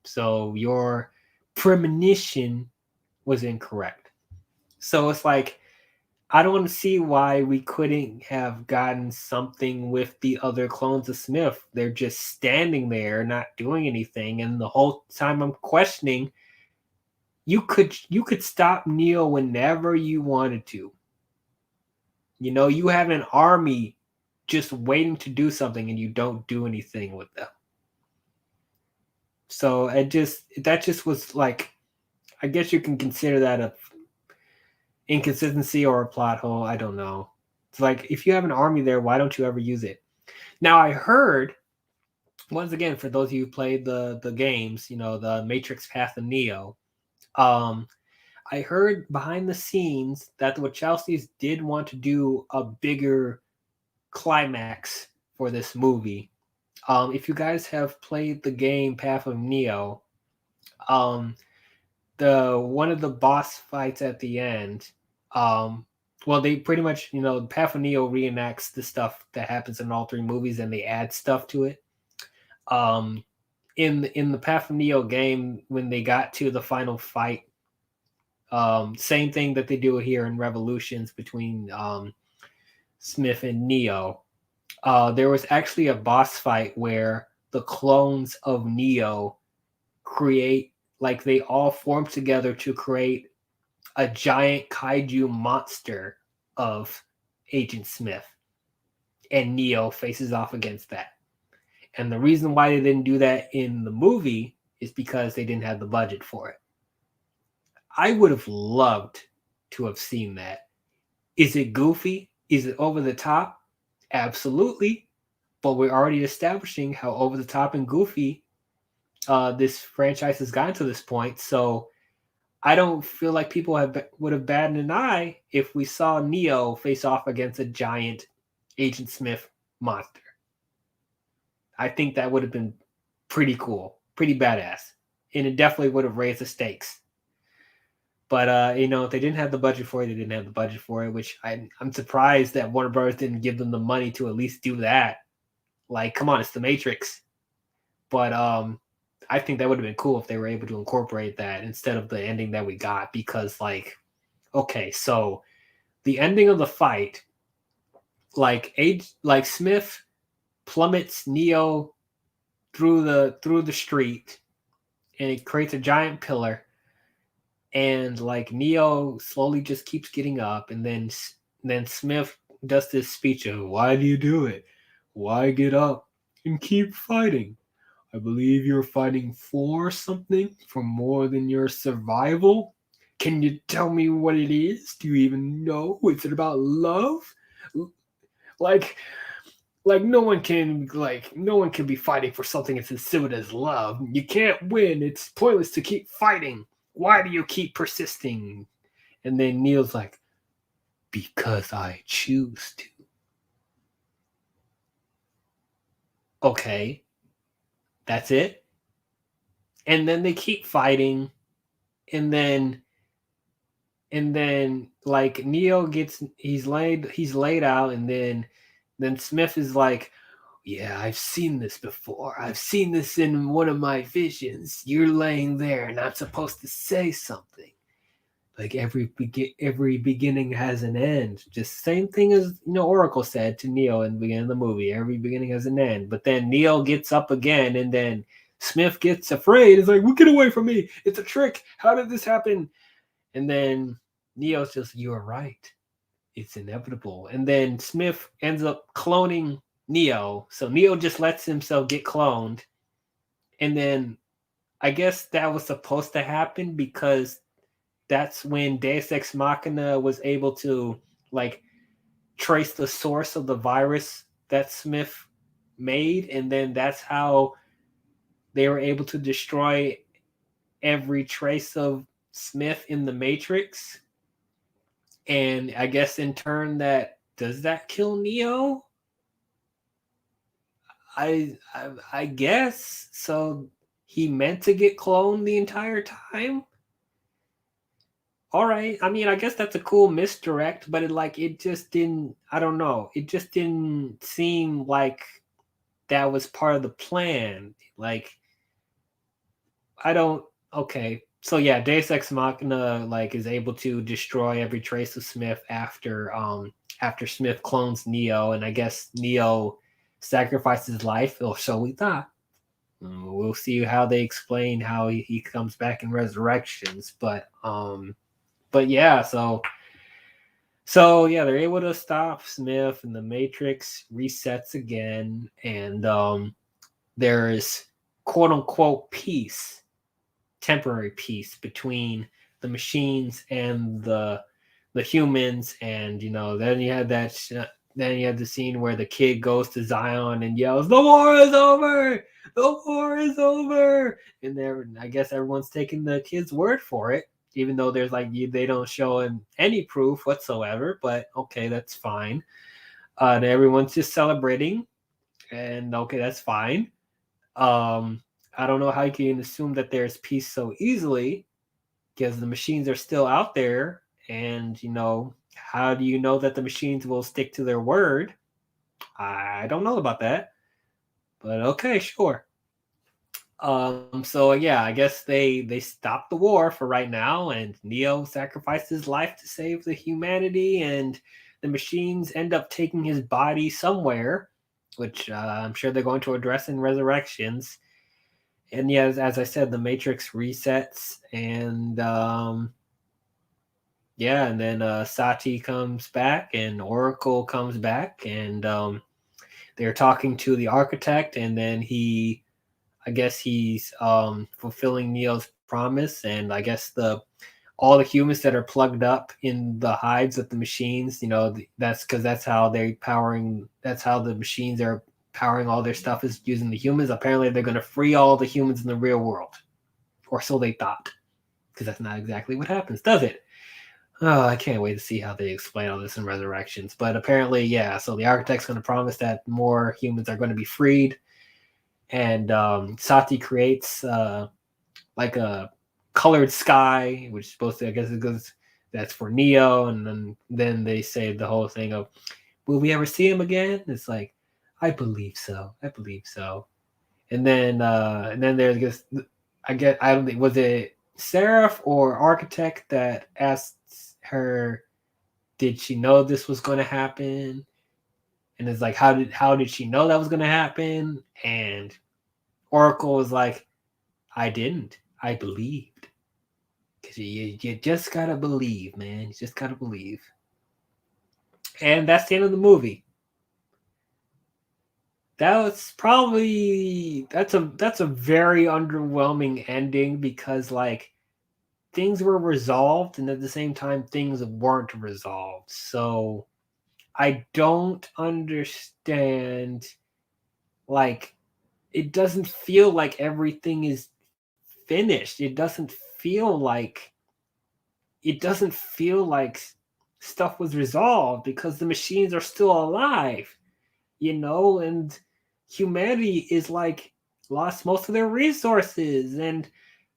So your premonition was incorrect. So it's like, I don't see why we couldn't have gotten something with the other clones of Smith. They're just standing there, not doing anything, and the whole time I'm questioning, you could stop Neo whenever you wanted to. You have an army just waiting to do something, and you don't do anything with them. So that just was like, I guess you can consider that a inconsistency or a plot hole. I don't know. It's like, if you have an army there, why don't you ever use it? Now I heard, once again, for those of you who played the games, the Matrix Path of Neo, I heard behind the scenes that the Wachowskis did want to do a bigger climax for this movie. If you guys have played the game Path of Neo, one of the boss fights at the end, well, they pretty much, Path of Neo reenacts the stuff that happens in all three movies, and they add stuff to it. In the Path of Neo game, when they got to the final fight, same thing that they do here in Revolutions between Smith and Neo. There was actually a boss fight where the clones of Neo they all form together to create a giant kaiju monster of Agent Smith, and Neo faces off against that. And the reason why they didn't do that in the movie is because they didn't have the budget for it. I would have loved to have seen that. Is it goofy? Is it over the top? Absolutely. But we're already establishing how over the top and goofy this franchise has gotten to this point. So I don't feel like people would have batted an eye if we saw Neo face off against a giant Agent Smith monster. I think that would have been pretty cool, pretty badass. And it definitely would have raised the stakes. But, if they didn't have the budget for it, they didn't have the budget for it, which I'm surprised that Warner Bros. Didn't give them the money to at least do that. Like, come on, it's The Matrix. But I think that would have been cool if they were able to incorporate that instead of the ending that we got. Because, okay, so the ending of the fight, Smith plummets Neo through the street, and it creates a giant pillar. And Neo slowly just keeps getting up, and then Smith does this speech of, why do you do it? Why get up and keep fighting? I believe you're fighting for something, for more than your survival. Can you tell me what it is? Do you even know? Is it about love? No one can be fighting for something as stupid as love. You can't win. It's pointless to keep fighting. Why do you keep persisting? And then Neil's like, because I choose to. Okay. That's it. And then they keep fighting. And then Neo he's laid out, and then Smith is like, yeah, I've seen this before. I've seen this in one of my visions. You're laying there and I'm supposed to say something. Like every beginning has an end. Just same thing as Oracle said to Neo in the beginning of the movie. Every beginning has an end. But then Neo gets up again, and then Smith gets afraid. He's like, "Well, get away from me! It's a trick. How did this happen?" And then Neo's just, "You are right. It's inevitable." And then Smith ends up cloning Neo. So Neo just lets himself get cloned. And then I guess that was supposed to happen because that's when Deus Ex Machina was able to like trace the source of the virus that Smith made, and then that's how they were able to destroy every trace of Smith in the Matrix. And I guess in turn, does that kill Neo? I guess so. He meant to get cloned the entire time. All right. I mean, I guess that's a cool misdirect, but it just didn't. I don't know. It just didn't seem like that was part of the plan. Like, I don't. Okay. So yeah, Deus Ex Machina is able to destroy every trace of Smith after Smith clones Neo, and I guess Neo sacrifices his life, or so we thought. We'll see how they explain how he comes back in Resurrections, but yeah, so yeah, they're able to stop Smith, and the Matrix resets again, and there's quote unquote peace, temporary peace between the machines and the humans, and then you had then you had the scene where the kid goes to Zion and yells, "The war is over! The war is over!" And I guess everyone's taking the kid's word for it, even though there's they don't show him any proof whatsoever. But okay, that's fine. And everyone's just celebrating, and okay, that's fine. I don't know how you can assume that there's peace so easily, because the machines are still out there, and how do you know that the machines will stick to their word? I don't know about that, but okay, sure. So yeah, I guess they stopped the war for right now, and Neo sacrificed his life to save the humanity, and the machines end up taking his body somewhere, which I'm sure they're going to address in Resurrections. And yeah, as I said, the Matrix resets, and yeah, and then Sati comes back, and Oracle comes back, and they're talking to the architect, and then I guess he's fulfilling Neo's promise, and I guess all the humans that are plugged up in the hives of the machines, that's because that's how the machines are powering all their stuff, is using the humans. Apparently, they're going to free all the humans in the real world, or so they thought, because that's not exactly what happens, does it? Oh, I can't wait to see how they explain all this in Resurrections. But apparently, yeah, so the architect's going to promise that more humans are going to be freed. And Sati creates a colored sky, which is supposed to, I guess, that's for Neo. And then they say the whole thing of, will we ever see him again? It's like, I believe so. I believe so. And then there's this, I don't think, was it Seraph or Architect that asked her, did she know this was going to happen? And it's like, how did she know that was going to happen? And Oracle was like, I didn't. I believed. Because you just got to believe, man. You just got to believe. And that's the end of the movie. That's a very underwhelming ending, because things were resolved, and at the same time things weren't resolved. So I don't understand. It doesn't feel like everything is finished. It doesn't feel like stuff was resolved, because the machines are still alive, and humanity is lost most of their resources. And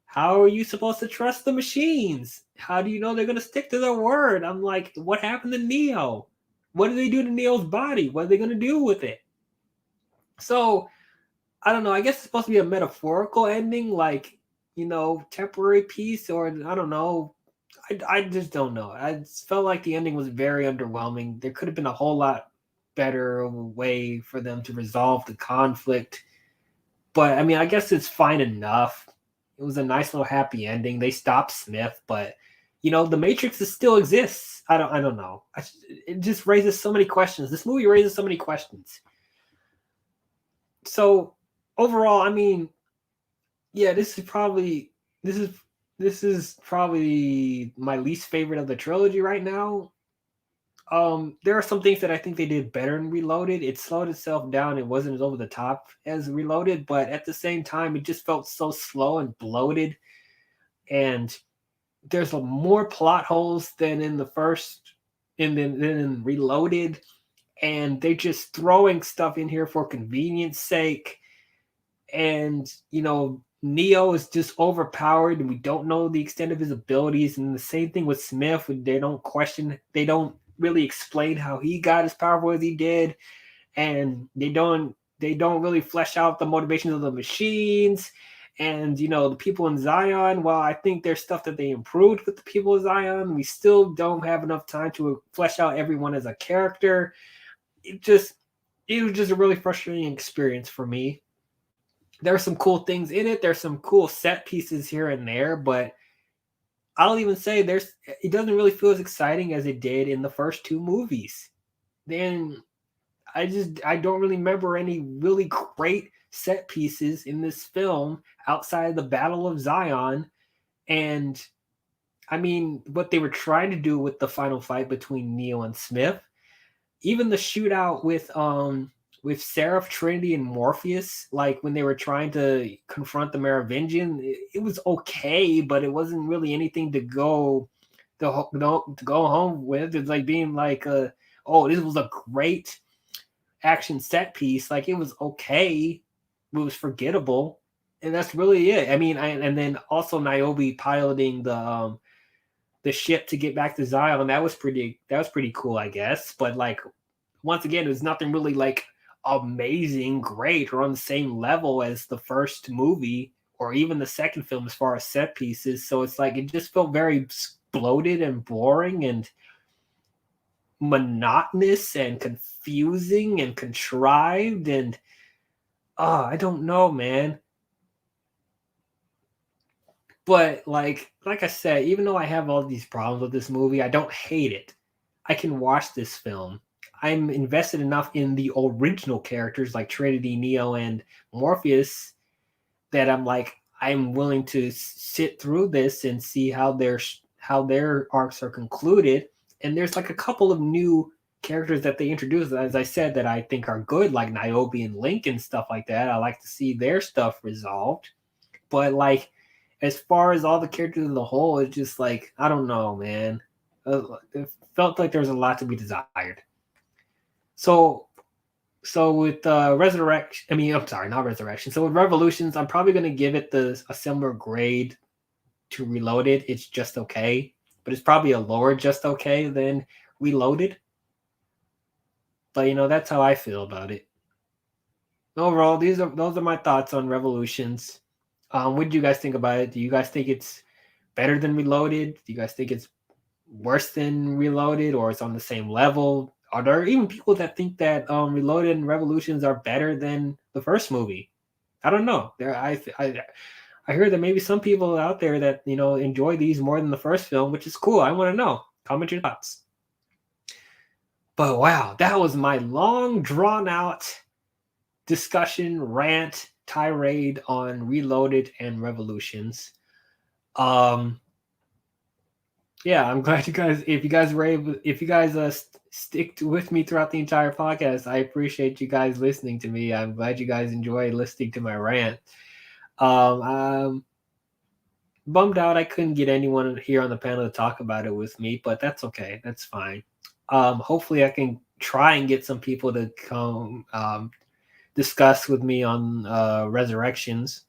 how are you supposed to trust the machines? How do you know they're going to stick to their word? I'm like, what happened to Neo? What did they do to Neo's body? What are they going to do with it? So I don't know. I guess it's supposed to be a metaphorical ending, temporary peace, or I don't know, I just don't know. I just felt like the ending was very underwhelming. There could have been a whole lot better way for them to resolve the conflict. But I mean, I guess it's fine enough. It was a nice little happy ending. They stopped Smith, but the Matrix still exists. I don't know. It just raises so many questions. This movie raises so many questions. So overall, I mean, yeah, this is probably my least favorite of the trilogy right now. There are some things that I think they did better in Reloaded. It slowed itself down. It wasn't as over the top as Reloaded, but at the same time, it just felt so slow and bloated. And there's more plot holes than in the first, than in Reloaded. And they're just throwing stuff in here for convenience sake. And, Neo is just overpowered and we don't know the extent of his abilities. And the same thing with Smith. They don't really explain how he got as powerful as he did. And they don't really flesh out the motivations of the machines. And, the people in Zion, while I think there's stuff that they improved with the people of Zion, we still don't have enough time to flesh out everyone as a character. It was just a really frustrating experience for me. There are some cool things in it. There's some cool set pieces here and there, but I'll even say it doesn't really feel as exciting as it did in the first two movies. Then I don't really remember any really great set pieces in this film outside of the Battle of Zion. And I mean, what they were trying to do with the final fight between Neo and Smith, even the shootout with Seraph, Trinity, and Morpheus, like when they were trying to confront the Merovingian, it was okay, but it wasn't really anything to go home with. It's like being like, this was a great action set piece. Like it was okay, it was forgettable, and that's really it. I mean, and then also Niobe piloting the ship to get back to Zion. That was pretty cool, I guess. But like once again, it was nothing really like amazing, great, or on the same level as the first movie or even the second film as far as set pieces. So it's like it just felt very bloated and boring and monotonous and confusing and contrived, and I don't know, man. But like I said, even though I have all these problems with this movie, I don't hate it. I can watch this film. I'm invested enough in the original characters like Trinity, Neo, and Morpheus that I'm willing to sit through this and see how their arcs are concluded. And there's like a couple of new characters that they introduced, as I said, that I think are good, like Niobe and Link and stuff like that. I like to see their stuff resolved. But like, as far as all the characters as a whole, it's just like, I don't know, man. It felt like there was a lot to be desired. So with Resurrection, I'm sorry, not Resurrection. So with Revolutions, I'm probably going to give it a similar grade to Reloaded. It's just okay, but it's probably a lower just okay than Reloaded. But that's how I feel about it. Overall, those are my thoughts on Revolutions. What did you guys think about it? Do you guys think it's better than Reloaded? Do you guys think it's worse than Reloaded, or it's on the same level? Are there even people that think that Reloaded and Revolutions are better than the first movie? I don't know. I heard that maybe some people out there that enjoy these more than the first film, which is cool. I want to know. Comment your thoughts. But wow, that was my long drawn out discussion, rant, tirade on Reloaded and Revolutions. Yeah, I'm glad you guys. If you guys stick with me throughout the entire podcast, I appreciate you guys listening to me. I'm glad you guys enjoy listening to my rant. I'm bummed out I couldn't get anyone here on the panel to talk about it with me, but that's okay. That's fine. Hopefully, I can try and get some people to come discuss with me on Resurrections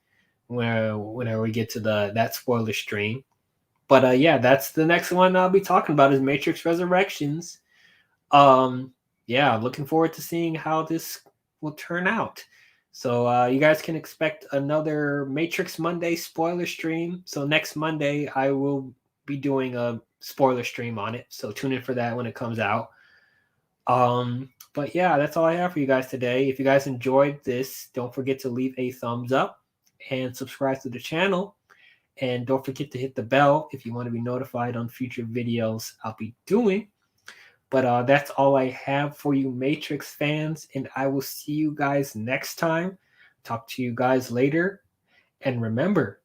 whenever we get to that spoiler stream. But yeah, that's the next one I'll be talking about is Matrix Resurrections. Yeah, looking forward to seeing how this will turn out. So you guys can expect another Matrix Monday spoiler stream. So next Monday I will be doing a spoiler stream on it, so tune in for that when it comes out. But yeah, that's all I have for you guys today. If you guys enjoyed this, don't forget to leave a thumbs up and subscribe to the channel. And don't forget to hit the bell if you want to be notified on future videos I'll be doing. But that's all I have for you Matrix fans, and I will see you guys next time. Talk to you guys later. And remember,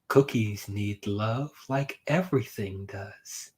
cookies need love like everything does.